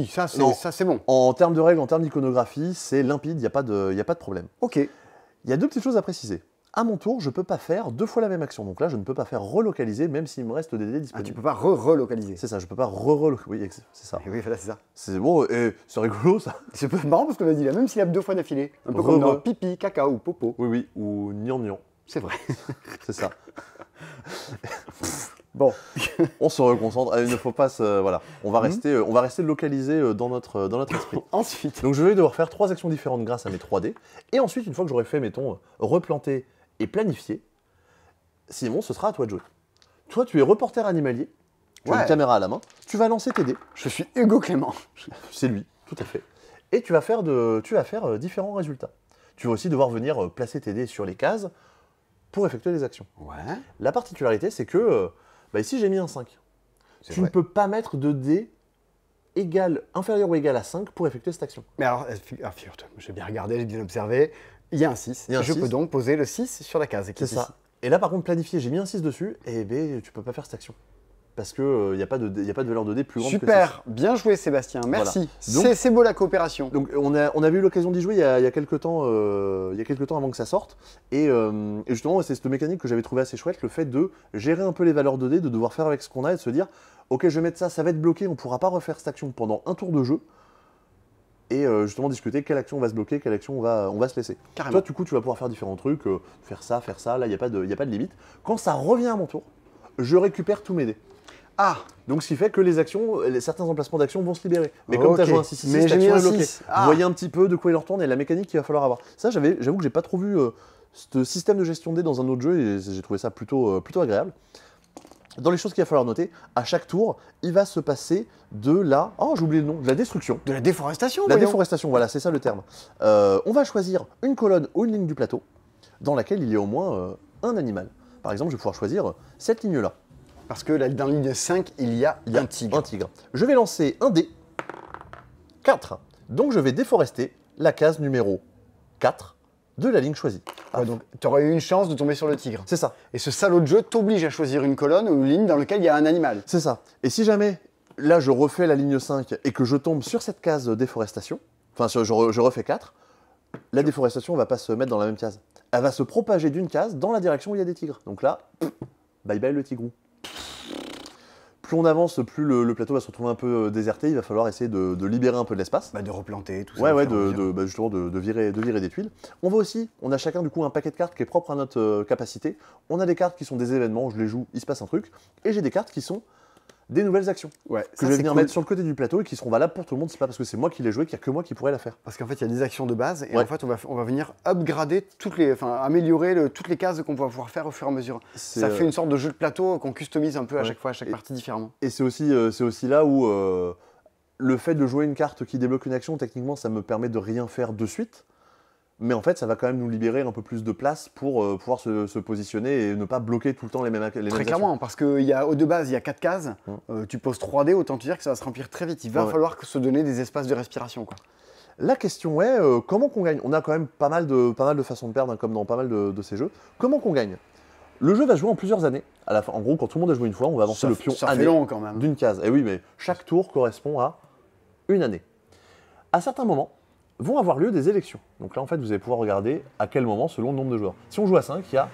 ça c'est bon. En termes de règles, en termes d'iconographie, c'est limpide, il n'y a pas de problème. Ok. Il y a 2 petites choses à préciser. À mon tour, je ne peux pas faire 2 fois la même action. Donc là, je ne peux pas faire relocaliser, même s'il me reste des dés disponibles. Ah, tu peux pas relocaliser. C'est ça, je peux pas relocaliser. Oui, c'est ça. Oui, voilà, c'est ça. C'est bon, et c'est rigolo ça. C'est marrant parce qu'on a dit la même syllabe 2 fois d'affilée. Un peu comme dans pipi, caca ou popo. Oui, ou nian. C'est vrai. C'est ça. Bon. On se reconcentre. Il ne faut pas se... Voilà. On va rester localisé dans notre esprit. Ensuite. Donc je vais devoir faire 3 actions différentes grâce à mes 3 dés. Et ensuite, une fois que j'aurai fait, mettons, replanter et planifier, Simon, ce sera à toi de jouer. Toi, tu es reporter animalier. Tu as une caméra à la main. Tu vas lancer tes dés. Je suis Hugo Clément. C'est lui, tout à fait. Et tu vas faire différents résultats. Tu vas aussi devoir venir placer tes dés sur les cases pour effectuer des actions. Ouais. La particularité, c'est que, ici j'ai mis un 5. Tu ne peux pas mettre de dés inférieur ou égal à 5 pour effectuer cette action. Mais alors, figure-toi, j'ai bien regardé, j'ai bien observé, il y a un 6. Je peux donc poser le 6 sur la case. C'est ça. Et là, par contre, planifié, j'ai mis un 6 dessus, et tu peux pas faire cette action. Parce qu'il n'y a pas de valeur de dés plus grande que 6. Super, bien joué Sébastien, merci. Voilà. C'est beau la coopération. Donc on avait eu l'occasion d'y jouer il y a quelques temps avant que ça sorte. Et justement, c'est cette mécanique que j'avais trouvé assez chouette, le fait de gérer un peu les valeurs de dés, de devoir faire avec ce qu'on a et de se dire ok, je vais mettre ça, ça va être bloqué, on ne pourra pas refaire cette action pendant un tour de jeu. Et justement discuter quelle action on va se bloquer, quelle action on va se laisser. Carrément. Toi, du coup, tu vas pouvoir faire différents trucs, faire ça, là, il n'y a pas de limite. Quand ça revient à mon tour, je récupère tous mes dés. Ah. Donc ce qui fait que certains emplacements d'action vont se libérer. Mais comme tu as joué un 6-6, cette action est bloquée. Vous voyez un petit peu de quoi il en retourne et la mécanique qu'il va falloir avoir. Ça, j'avoue que j'ai pas trop vu ce système de gestion de dés dans un autre jeu et j'ai trouvé ça plutôt agréable. Dans les choses qu'il va falloir noter, à chaque tour, il va se passer de la... Oh, j'ai oublié le nom, de la destruction. De la déforestation. La déforestation, voilà, c'est ça le terme. On va choisir une colonne ou une ligne du plateau dans laquelle il y a au moins un animal. Par exemple, je vais pouvoir choisir cette ligne-là. Parce que là, dans la ligne 5, il y a un tigre. Je vais lancer un dé. 4. Donc je vais déforester la case numéro 4 de la ligne choisie. Ouais, donc tu aurais eu une chance de tomber sur le tigre. C'est ça. Et ce salaud de jeu t'oblige à choisir une colonne ou une ligne dans laquelle il y a un animal. C'est ça. Et si jamais, là je refais la ligne 5 et que je tombe sur cette case déforestation, enfin je refais 4, la déforestation ne va pas se mettre dans la même case. Elle va se propager d'une case dans la direction où il y a des tigres. Donc là, bye bye le tigrou. plus on avance, plus le plateau va se retrouver un peu déserté. Il va falloir essayer de libérer un peu de l'espace. Bah, de replanter, tout ça. Ouais, justement de virer des tuiles. On a chacun du coup un paquet de cartes qui est propre à notre capacité. On a des cartes qui sont des événements, je les joue, il se passe un truc. Et j'ai des cartes qui sont des nouvelles actions que je vais venir mettre sur le côté du plateau et qui seront valables pour tout le monde. C'est pas parce que c'est moi qui l'ai joué qu'il n'y a que moi qui pourrais la faire. Parce qu'en fait, il y a des actions de base et en fait, on va venir upgrader améliorer toutes les cases qu'on va pouvoir faire au fur et à mesure. Ça fait une sorte de jeu de plateau qu'on customise un peu à chaque fois, à chaque partie différemment. Et c'est aussi là où le fait de jouer une carte qui débloque une action, techniquement, ça me permet de rien faire de suite. Mais en fait, ça va quand même nous libérer un peu plus de place pour pouvoir se positionner et ne pas bloquer tout le temps les mêmes actions. Très clairement, parce qu'au de base, il y a 4 cases. Tu poses 3D, autant te dire que ça va se remplir très vite. Il va falloir se donner des espaces de respiration, quoi. La question est, comment qu'on gagne? On a quand même pas mal de façons de perdre, hein, comme dans pas mal de ces jeux. Comment qu'on gagne? Le jeu va jouer en plusieurs années. À la fin, en gros, quand tout le monde a joué une fois, on va avancer le pion année d'une case. Et oui, mais chaque tour correspond à une année. À certains moments, vont avoir lieu des élections. Donc là, en fait, vous allez pouvoir regarder à quel moment, selon le nombre de joueurs. Si on joue à 5, il y a...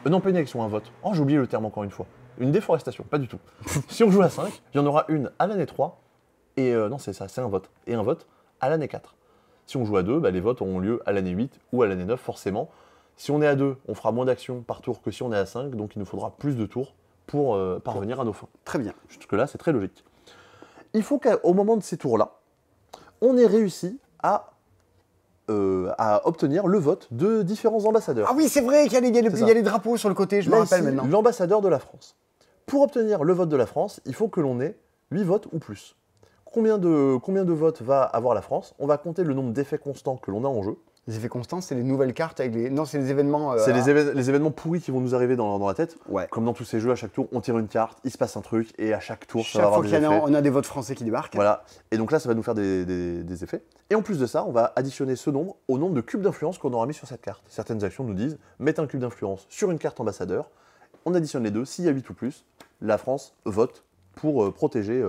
non, pas une élection, un vote. Oh, j'ai oublié le terme encore une fois. Une déforestation, pas du tout. Si on joue à 5, il y en aura une à l'année 3, et non, c'est ça, c'est un vote. Et un vote à l'année 4. Si on joue à 2, bah, les votes auront lieu à l'année 8 ou à l'année 9, forcément. Si on est à 2, on fera moins d'actions par tour que si on est à 5, donc il nous faudra plus de tours pour parvenir à nos fins. Très bien. Jusque-là, c'est très logique. Il faut qu'au moment de ces tours-là, on ait réussi à obtenir le vote de différents ambassadeurs. Ah oui, c'est vrai qu'il y a les drapeaux sur le côté, je me rappelle maintenant. L'ambassadeur de la France. Pour obtenir le vote de la France, il faut que l'on ait 8 votes ou plus. Combien de votes va avoir la France? On va compter le nombre d'effets constants que l'on a en jeu. Les effets constants, c'est les nouvelles cartes avec les... Non, c'est les événements... C'est les événements pourris qui vont nous arriver dans la tête. Ouais. Comme dans tous ces jeux, à chaque tour, on tire une carte, il se passe un truc, et à chaque tour, ça va avoir des effets. Chaque fois qu'il y en a, on a des votes français qui débarquent. Voilà. Et donc là, ça va nous faire des effets. Et en plus de ça, on va additionner ce nombre au nombre de cubes d'influence qu'on aura mis sur cette carte. Certaines actions nous disent, mettez un cube d'influence sur une carte ambassadeur. On additionne les deux. S'il y a 8 ou plus, la France vote pour protéger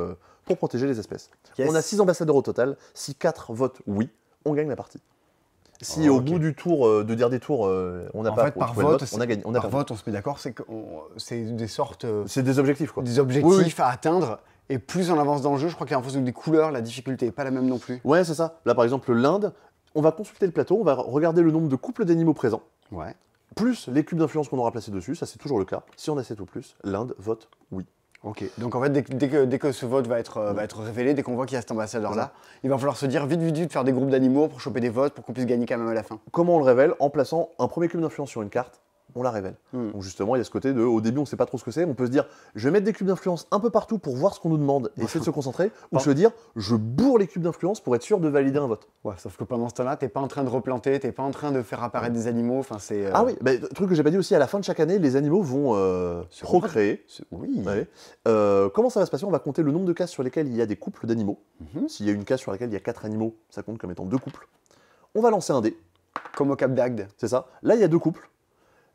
les espèces. Yes. On a 6 ambassadeurs au total. Si 4 votent oui, on gagne la partie. Si au bout du tour, de dire des tours, on n'a pas par vote, on a gagné. Par vote, on se met d'accord, c'est des sortes... c'est des objectifs, quoi. Des objectifs à atteindre. Et plus on avance dans le jeu, je crois qu'en fonction des couleurs, la difficulté n'est pas la même non plus. Ouais, c'est ça. Là, par exemple, l'Inde, on va consulter le plateau, on va regarder le nombre de couples d'animaux présents. Ouais. Plus les cubes d'influence qu'on aura placés dessus, ça c'est toujours le cas. Si on a 7 ou plus, l'Inde vote oui. Ok, donc en fait, dès que ce vote va être révélé, dès qu'on voit qu'il y a cet ambassadeur-là, il va falloir se dire vite, faire des groupes d'animaux pour choper des votes, pour qu'on puisse gagner quand même à la fin. Comment on le révèle? En plaçant un premier cube d'influence sur une carte, on la révèle. Donc justement, il y a ce côté de, au début, on ne sait pas trop ce que c'est, on peut se dire, je vais mettre des cubes d'influence un peu partout pour voir ce qu'on nous demande et essayer de se concentrer, ou se dire, je bourre les cubes d'influence pour être sûr de valider un vote. Ouais, sauf que pendant ce temps-là, t'es pas en train de replanter, t'es pas en train de faire apparaître des animaux, enfin c'est... Ah oui, bah, truc que j'ai pas dit aussi, à la fin de chaque année, les animaux vont procréer. Oui. Ouais. Comment ça va se passer? On va compter le nombre de cases sur lesquelles il y a des couples d'animaux. S'il y a une case sur laquelle il y a 4 animaux, ça compte comme étant 2 couples. On va lancer un dé. Comme au Cap d'Agde. C'est ça. Là, il y a 2 couples.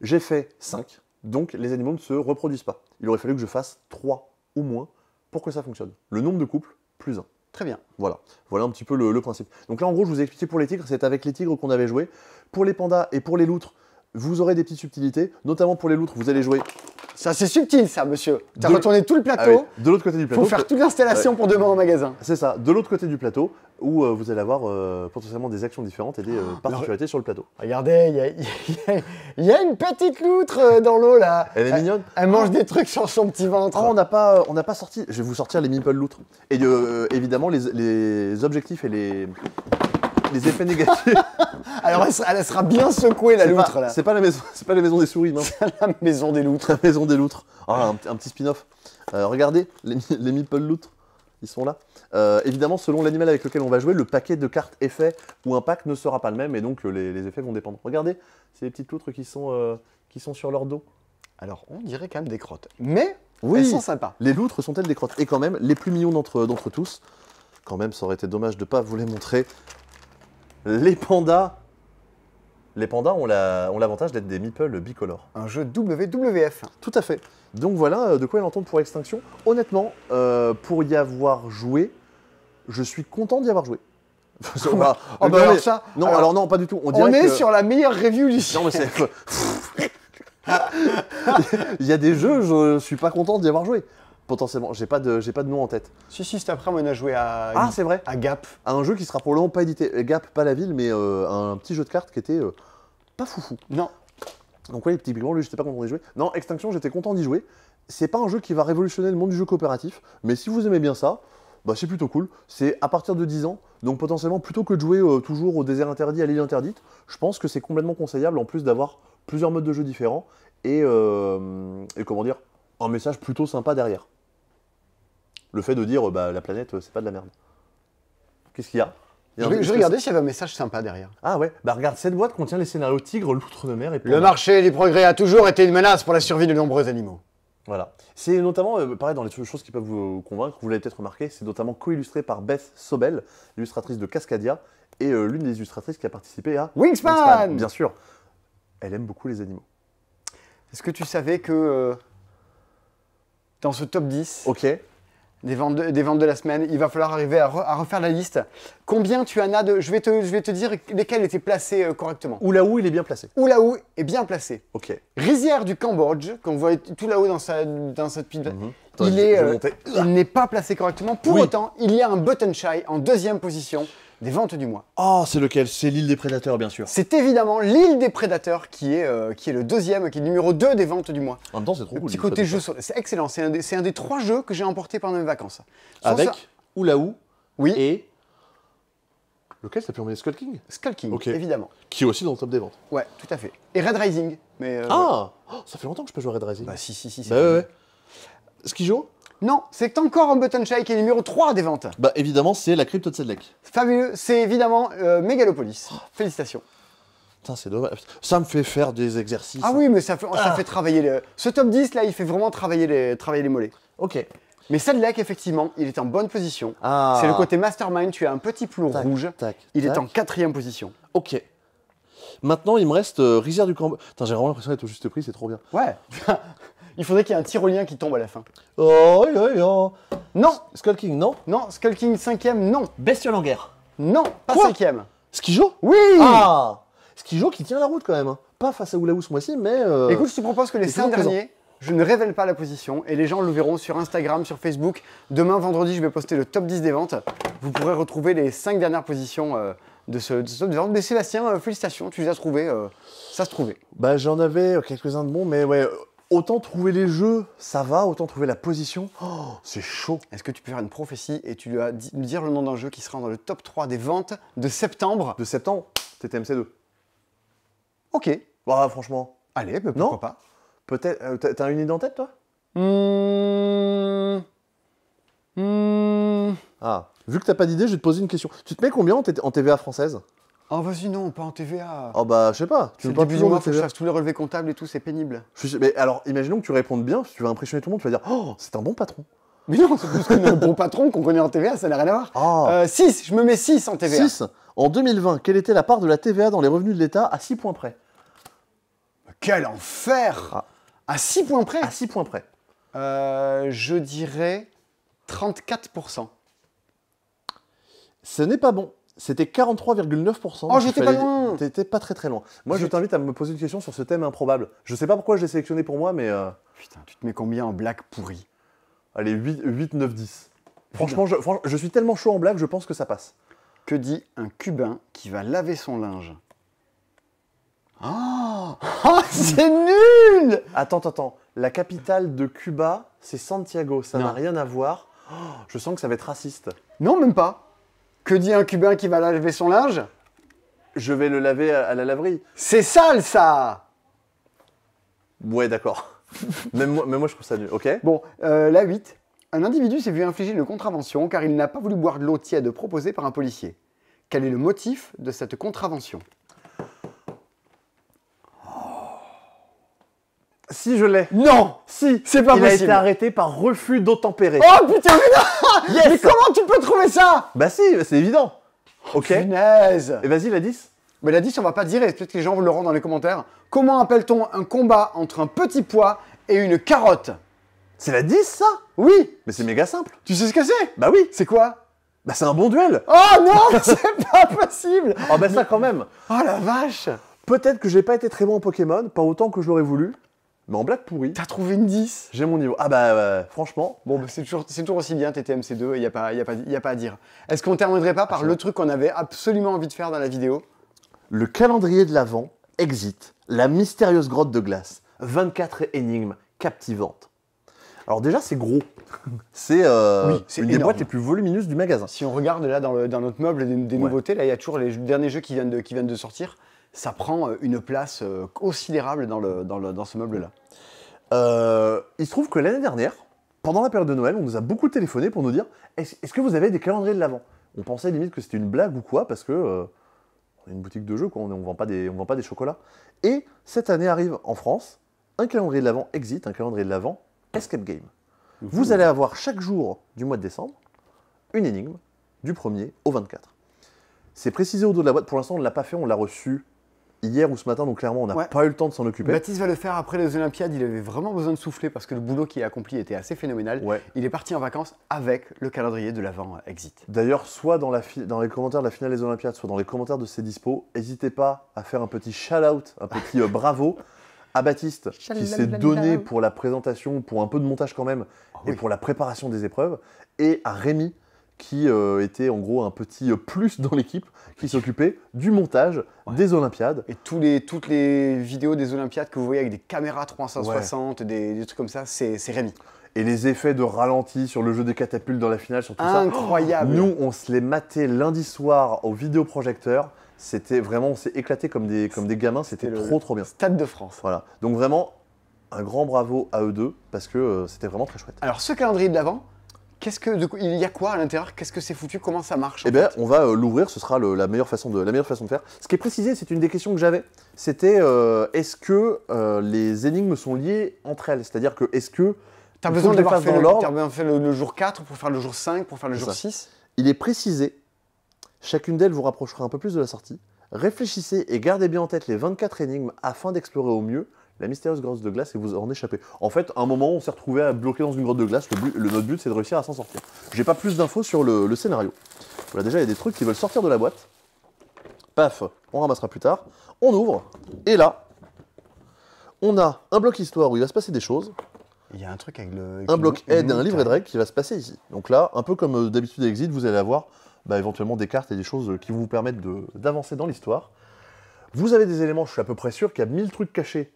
J'ai fait 5, donc les animaux ne se reproduisent pas. Il aurait fallu que je fasse 3 ou moins pour que ça fonctionne. Le nombre de couples, plus 1. Très bien. Voilà un petit peu le principe. Donc là, en gros, je vous ai expliqué pour les tigres, c'est avec les tigres qu'on avait joué. Pour les pandas et pour les loutres, vous aurez des petites subtilités. Notamment pour les loutres, vous allez jouer... Ça, c'est subtil, ça, monsieur. Tu as retourné tout le plateau. Ah oui. De l'autre côté du plateau. Faut faire toute l'installation pour demain au magasin. C'est ça. De l'autre côté du plateau, où vous allez avoir potentiellement des actions différentes et des particularités sur le plateau. Regardez, il y a une petite loutre dans l'eau, là. Elle est mignonne. Elle mange des trucs sur son petit ventre. Oh, on n'a pas sorti... Je vais vous sortir les meeple loutres. Et évidemment, les objectifs et les effets négatifs. Alors elle sera bien secouée, la loutre, là. C'est pas la maison des souris, non. C'est la maison des loutres. La maison des loutres. Oh, un petit spin-off. Regardez, les meeple loutres, ils sont là. Évidemment, selon l'animal avec lequel on va jouer, le paquet de cartes effets ou impact ne sera pas le même, et donc les effets vont dépendre. Regardez, c'est les petites loutres qui sont sur leur dos. Alors, on dirait quand même des crottes. Mais, oui, elles sont sympas. Les loutres sont-elles des crottes? Et quand même, les plus mignons d'entre tous, quand même, ça aurait été dommage de ne pas vous les montrer. Les pandas ont l'avantage d'être des meeples bicolores. Un jeu WWF. Tout à fait. Donc voilà de quoi il entend pour Extinction. Honnêtement, pour y avoir joué, je suis content d'y avoir joué. Alors non, pas du tout. On est sur la meilleure review du siècle. Non, mais c'est... Il y a des jeux, je suis pas content d'y avoir joué. Potentiellement, j'ai pas de nom en tête. Si, cet après, on a joué à, Ah, c'est vrai. à Gap. À un jeu qui sera probablement pas édité. Gap, pas la ville, mais un petit jeu de cartes qui était pas foufou. Non. Donc oui, typiquement, lui, j'étais pas content d'y jouer. Non, Extinction, j'étais content d'y jouer. C'est pas un jeu qui va révolutionner le monde du jeu coopératif, mais si vous aimez bien ça, bah c'est plutôt cool. C'est à partir de 10 ans, donc potentiellement, plutôt que de jouer toujours au désert interdit, à l'île interdite, je pense que c'est complètement conseillable, en plus d'avoir plusieurs modes de jeu différents, et comment dire, un message plutôt sympa derrière. Le fait de dire, bah la planète, c'est pas de la merde. Qu'est-ce qu'il y a? Je regardais s'il y avait un message sympa derrière. Ah ouais, bah regarde, cette boîte contient les scénarios Tigre, Loutre de mer et Le marché du progrès a toujours été une menace pour la survie de nombreux animaux. Voilà. C'est notamment, pareil, dans les choses qui peuvent vous convaincre, vous l'avez peut-être remarqué, c'est notamment co-illustré par Beth Sobel, l'illustratrice de Cascadia, et l'une des illustratrices qui a participé à Wingspan. Bien sûr. Elle aime beaucoup les animaux. Est-ce que tu savais que dans ce top 10 des ventes de la semaine, il va falloir arriver à refaire la liste. Combien tu en as de... Je vais te dire lesquels étaient placés correctement. Oulaou, il est bien placé. Oulaou est bien placé. Ok. Rizière du Cambodge, comme vous voyez tout là-haut dans cette pile, il n'est pas placé correctement. Pour autant, il y a un Button Shy en 2e position des ventes du mois. Oh, c'est lequel? C'est l'île des prédateurs, bien sûr. C'est évidemment l'île des prédateurs qui est le 2e, qui est le numéro 2 des ventes du mois. En même temps, c'est trop cool. Petit côté jeu, c'est excellent. C'est un des 3 jeux que j'ai emporté pendant mes vacances. Avec Oulaou et... Lequel ça peut emmener Skull King? Skull King, évidemment. Qui est aussi dans le top des ventes. Ouais, tout à fait. Et Red Rising. Mais ça fait longtemps que je peux jouer à Red Rising. Bah si. Bah ouais. Skijo? Non, c'est encore un Button Shy qui est numéro 3 des ventes. Bah évidemment, c'est la crypte de Sedlec. Fabuleux, c'est évidemment Megalopolis. Félicitations. Putain, c'est dommage. Ça me fait faire des exercices. Ah oui, mais ça fait travailler ce top 10 là, il fait vraiment travailler les mollets. Ok. Mais Sedlec, effectivement, il est en bonne position. Ah. C'est le côté Mastermind, tu as un petit plou rouge. Il est en 4e position. Ok. Maintenant, il me reste Rizière du Cambodge. Putain, j'ai vraiment l'impression d'être au juste prix, c'est trop bien. Ouais. Il faudrait qu'il y ait un tyrolien qui tombe à la fin. Oh. Non. Skull King, non? Non. Skull King 5e, non. Bestiole en guerre. Non, pas 5e. Skijo? Oui. Ah. Skijo qui tient la route quand même. Hein. Pas face à Oulaou ce mois-ci, mais... Écoute, je te propose que les 5 derniers, je ne révèle pas la position et les gens le verront sur Instagram, sur Facebook. Demain, vendredi, je vais poster le top 10 des ventes. Vous pourrez retrouver les 5 dernières positions de ce top des ventes. Mais Sébastien, félicitations, tu les as trouvés. Ça se trouvait. Bah, j'en avais quelques-uns de bons, mais ouais... Autant trouver les jeux, ça va, autant trouver la position, c'est chaud. Est-ce que tu peux faire une prophétie et tu lui as nous dire le nom d'un jeu qui sera dans le top 3 des ventes de septembre? De septembre, TTMC2. Ok. Bah, franchement. Allez, bah, pourquoi pas. Peut-être. T'as une idée en tête, toi? Ah, vu que t'as pas d'idée, je vais te poser une question. Tu te mets combien en TVA française? Oh, vas-y, non, pas en TVA. Oh, bah, je sais pas. Tu me parles plus ou moins, faut que je fasse tous les relevés comptables et tout, c'est pénible. Mais alors, imaginons que tu répondes bien, si tu veux impressionner tout le monde, tu vas dire oh, c'est un bon patron. Mais non, c'est parce qu'on a un bon patron qu'on connaît en TVA, ça n'a rien à voir. 6, je me mets 6 en TVA. 6. En 2020, quelle était la part de la TVA dans les revenus de l'État à 6 points près? Quel enfer! À 6 points près? À 6 points près. Je dirais 34%. Ce n'est pas bon. C'était 43,9%. Oh, j'étais pas loin. T'étais pas très loin. Moi, je t'invite à me poser une question sur ce thème improbable. Je sais pas pourquoi je l'ai sélectionné pour moi, mais... Putain, tu te mets combien en blague pourrie? Allez, 8, 9, 10. Franchement, je suis tellement chaud en blague, je pense que ça passe. Que dit un Cubain qui va laver son linge? Oh, c'est nul! Attends. La capitale de Cuba, c'est Santiago. Ça n'a rien à voir. Oh, je sens que ça va être raciste. Non, même pas. Que dit un Cubain qui va laver son linge? Je vais le laver à la laverie. C'est sale, ça! Ouais, d'accord. Même moi, je trouve ça nul. Ok. Bon, la 8. Un individu s'est vu infliger une contravention car il n'a pas voulu boire de l'eau tiède proposée par un policier. Quel est le motif de cette contravention? Si, je l'ai. Non! Si! C'est pas possible. Il a été arrêté par refus d'eau tempérée. Oh putain, mais non! Yes. Mais comment tu peux trouver ça? Bah si, c'est évident. Ok. Punaise! Et vas-y, la 10. Mais la 10, on va pas dire, et peut-être que les gens vous l'auront dans les commentaires. Comment appelle-t-on un combat entre un petit pois et une carotte? C'est la 10, ça? Oui! Mais c'est méga simple. Tu sais ce que c'est? Bah oui. C'est quoi? Bah c'est un bon duel. Oh non, c'est pas possible! Oh bah ça quand même. Oh la vache! Peut-être que j'ai pas été très bon en Pokémon, pas autant que je l'aurais voulu. mais en blague pourrie. T'as trouvé une 10? J'ai mon niveau. Ah bah, franchement. Bon, bah, c'est toujours aussi bien, TTMC2, il n'y a pas à dire. Est-ce qu'on terminerait pas par le truc qu'on avait absolument envie de faire dans la vidéo? Le calendrier de l'Avent, Exit, la mystérieuse grotte de glace, 24 énigmes captivantes. Alors déjà, c'est gros. C'est une des boîtes les plus volumineuses du magasin. Si on regarde là dans notre meuble des nouveautés, là il y a toujours les derniers jeux qui viennent de sortir. Ça prend une place considérable dans ce meuble-là. Il se trouve que l'année dernière, pendant la période de Noël, on nous a beaucoup téléphoné pour nous dire est-ce que vous avez des calendriers de l'Avent? On pensait limite que c'était une blague ou quoi, parce que on est une boutique de jeux, quoi, on vend pas des chocolats. Et cette année arrive en France un calendrier de l'Avent Exit, un calendrier de l'Avent Escape Game. Vous allez avoir chaque jour du mois de décembre une énigme du 1er au 24. C'est précisé au dos de la boîte. Pour l'instant, on ne l'a pas fait, on l'a reçu hier ou ce matin, donc clairement, on n'a pas eu le temps de s'en occuper. Baptiste va le faire après les Olympiades. Il avait vraiment besoin de souffler parce que le boulot qu'il a accompli était assez phénoménal. Ouais. Il est parti en vacances avec le calendrier de l'Avent Exit. D'ailleurs, soit dans les commentaires de la finale des Olympiades, soit dans les commentaires de ses dispos, n'hésitez pas à faire un petit shout-out, un petit bravo à Baptiste qui s'est donné pour la présentation, pour un peu de montage quand même, et pour la préparation des épreuves, et à Rémi qui était en gros un petit plus dans l'équipe, qui s'occupait du montage des Olympiades. Et toutes les vidéos des Olympiades que vous voyez avec des caméras 360, des trucs comme ça, c'est Rémi. Et les effets de ralenti sur le jeu des catapultes dans la finale, sur tout Incroyable. ça. Nous, on se les matait lundi soir au vidéoprojecteur. C'était vraiment, on s'est éclaté comme des gamins, c'était trop bien. Stade de France. Voilà. Donc vraiment, un grand bravo à eux deux, parce que c'était vraiment très chouette. Alors ce calendrier de l'Avent, il y a quoi à l'intérieur? Qu'est-ce que c'est foutu? Comment ça marche? Eh bien, on va l'ouvrir, ce sera la meilleure façon de faire. Ce qui est précisé, c'est une des questions que j'avais. C'était, est-ce que les énigmes sont liées entre elles? C'est-à-dire que, est-ce que... Tu as besoin d'avoir fait le jour 4 pour faire le jour 5, pour faire le jour 6? Il est précisé, chacune d'elles vous rapprochera un peu plus de la sortie. Réfléchissez et gardez bien en tête les 24 énigmes afin d'explorer au mieux la mystérieuse grotte de glace et vous en échapper. En fait, à un moment, on s'est retrouvé bloqué dans une grotte de glace. Notre but, c'est de réussir à s'en sortir. J'ai pas plus d'infos sur le scénario. Voilà, déjà, il y a des trucs qui veulent sortir de la boîte. Paf, on ramassera plus tard. On ouvre, et là, on a un bloc histoire où il va se passer des choses. Il y a un truc avec un bloc aide et un livret de règles qui va se passer ici. Donc là, un peu comme d'habitude à Exit, vous allez avoir éventuellement des cartes et des choses qui vous permettent d'avancer dans l'histoire. Vous avez des éléments, je suis à peu près sûr qu'il y a 1000 trucs cachés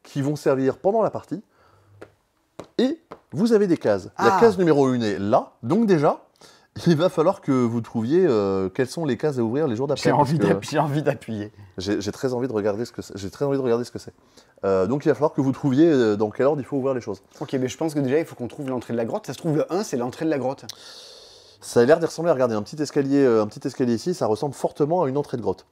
qui vont servir pendant la partie. Et vous avez des cases. La case numéro 1 est là, donc déjà, il va falloir que vous trouviez quelles sont les cases à ouvrir les jours d'après. J'ai envie d'appuyer. J'ai très envie de regarder ce que c'est. Donc il va falloir que vous trouviez dans quel ordre il faut ouvrir les choses. Ok, mais je pense que déjà il faut qu'on trouve l'entrée de la grotte. Ça se trouve le 1, c'est l'entrée de la grotte. Ça a l'air d'y ressembler. Regardez, un petit escalier ici, ça ressemble fortement à une entrée de grotte.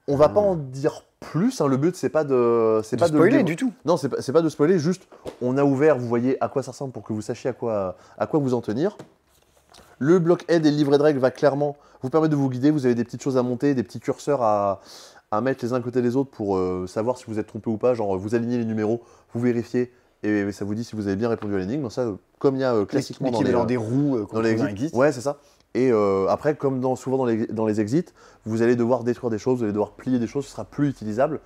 On va pas en dire plus, hein, le but c'est pas de spoiler du tout. Non, c'est pas de spoiler, juste on a ouvert, vous voyez à quoi ça ressemble pour que vous sachiez à quoi vous en tenir. Le bloc aide et le livret de règles va clairement vous permettre de vous guider, vous avez des petites choses à monter, des petits curseurs à mettre les uns à côté des autres pour savoir si vous êtes trompé ou pas, genre vous alignez les numéros, vous vérifiez et ça vous dit si vous avez bien répondu à l'énigme. Ça, comme il y a classiquement dans des roues dans les exits. Ouais, c'est ça. Et après, comme souvent dans les exits, vous allez devoir détruire des choses, vous allez devoir plier des choses, ce sera plus utilisable.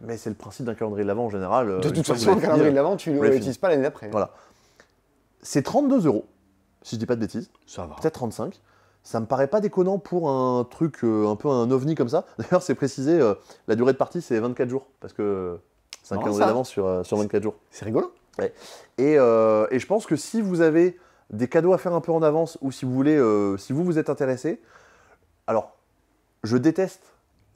Mais c'est le principe d'un calendrier de l'Avent en général. De toute façon, un calendrier de l'Avent, tu ne l'utilises pas l'année d'après. Voilà. C'est 32 €, si je dis pas de bêtises. Ça va. Peut-être 35. Ça me paraît pas déconnant pour un truc, un peu un ovni comme ça. D'ailleurs, c'est précisé, la durée de partie, c'est 24 jours. Parce que c'est un calendrier d'avance sur 24 jours. C'est rigolo. Ouais. Et je pense que si vous avez des cadeaux à faire un peu en avance ou si vous voulez, si vous êtes intéressé, alors, je déteste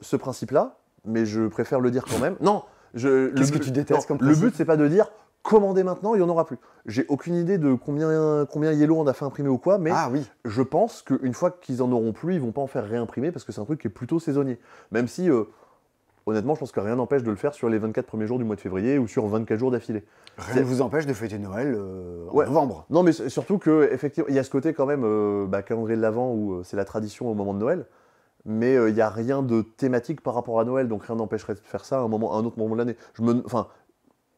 ce principe-là, mais je préfère le dire quand même. Non, qu'est-ce que tu détestes comme principe? Le but, c'est pas de dire commandez maintenant, il n'y en aura plus. J'ai aucune idée de combien Yellow on a fait imprimer ou quoi, mais je pense qu'une fois qu'ils en auront plus, ils vont pas en faire réimprimer parce que c'est un truc qui est plutôt saisonnier. Même si, honnêtement, je pense que rien n'empêche de le faire sur les 24 premiers jours du mois de février ou sur 24 jours d'affilée. Rien ne vous empêche de fêter Noël en novembre. Non, mais surtout qu'effectivement, il y a ce côté quand même, calendrier de l'Avent où c'est la tradition au moment de Noël. Mais il n'y a rien de thématique par rapport à Noël, donc rien n'empêcherait de faire ça à un autre moment de l'année.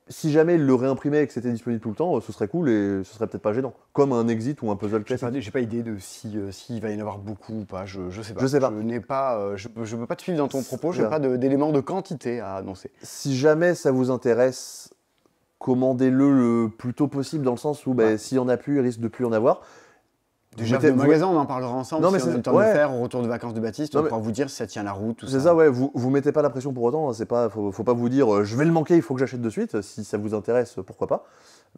Si jamais il le réimprimait et que c'était disponible tout le temps, ce serait cool et ce serait peut-être pas gênant. Comme un Exit ou un puzzle classique. J'ai pas idée de s'il va y en avoir beaucoup ou pas, je sais pas. Je sais pas. Je peux pas te suivre dans ton propos, je n'ai pas d'éléments de quantité à annoncer. Si jamais ça vous intéresse, commandez-le le plus tôt possible, dans le sens où s'il n'y en a plus, il risque de plus en avoir. Déjà, le magasin, on en parlera ensemble. Non, mais si on a le temps de le faire au retour de vacances de Baptiste, on pourra vous dire si ça tient la route. C'est ça, ouais. Vous mettez pas la pression pour autant. C'est pas, faut pas vous dire je vais le manquer, il faut que j'achète de suite. Si ça vous intéresse, pourquoi pas.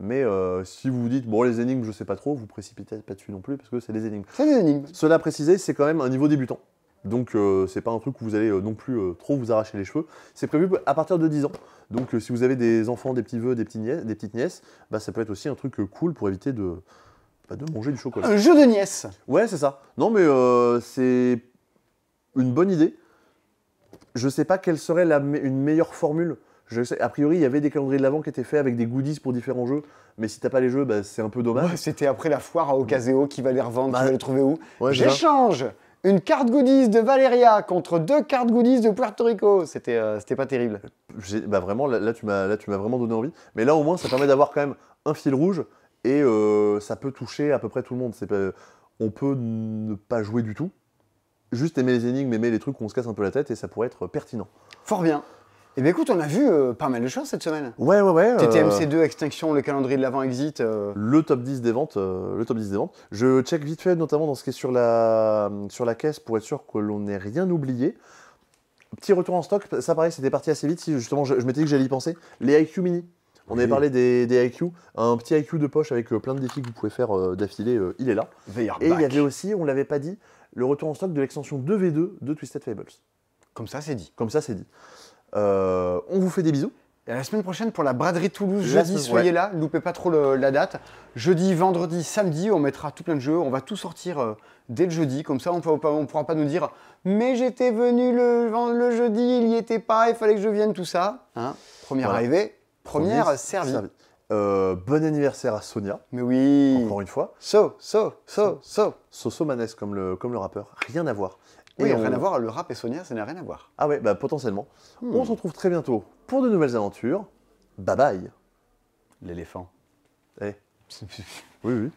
Mais si vous vous dites bon, les énigmes, je sais pas trop, vous précipitez pas dessus non plus parce que c'est des énigmes. C'est des énigmes. Cela précisé, c'est quand même un niveau débutant. Donc c'est pas un truc où vous allez non plus trop vous arracher les cheveux. C'est prévu à partir de 10 ans. Donc si vous avez des enfants, des petits-veux, des petites nièces, ça peut être aussi un truc cool pour éviter de manger du chocolat. Un jeu de nièce. Ouais, c'est ça. Non, mais c'est une bonne idée. Je sais pas quelle serait une meilleure formule. A priori, il y avait des calendriers de l'Avent qui étaient faits avec des goodies pour différents jeux. Mais si t'as pas les jeux, c'est un peu dommage. Ouais, c'était après la foire à Ocaseo qui va les revendre, qui va les trouver où J'échange une carte goodies de Valeria contre 2 cartes goodies de Puerto Rico. C'était pas terrible. Vraiment, là tu m'as vraiment donné envie. Mais là, au moins, ça permet d'avoir quand même un fil rouge. Et ça peut toucher à peu près tout le monde. On peut ne pas jouer du tout. Juste aimer les énigmes, aimer les trucs où on se casse un peu la tête et ça pourrait être pertinent. Fort bien. Eh bien écoute, on a vu pas mal de choses cette semaine. Ouais. TTMC2, Extinction, le calendrier de l'Avent Exit. Le top 10 des ventes. Je check vite fait, notamment dans ce qui est sur la caisse, pour être sûr que l'on n'ait rien oublié. Petit retour en stock, ça pareil, c'était parti assez vite. Si justement, je m'étais dit que j'allais y penser. Les IQ Mini. On avait parlé des IQ. Un petit IQ de poche avec plein de défis que vous pouvez faire d'affilée, il est là. Et il y avait aussi, on ne l'avait pas dit, le retour en stock de l'extension 2v2 de Twisted Fables. Comme ça, c'est dit. On vous fait des bisous. Et la semaine prochaine pour la braderie Toulouse, jeudi, soyez là, loupez pas trop la date. Jeudi, vendredi, samedi, on mettra tout plein de jeux, on va tout sortir dès le jeudi, comme ça on pourra pas nous dire « mais j'étais venu le jeudi, il n'y était pas, il fallait que je vienne », tout ça. Hein, première arrivée, première servie. Bon anniversaire à Sonia. Mais oui. Encore une fois. Soso Manès comme le rappeur, rien à voir. Oui, rien à voir, le rap et Sonia, ça n'a rien à voir. Ah ouais, potentiellement. On se retrouve très bientôt pour de nouvelles aventures. Bye bye. L'éléphant. Oui.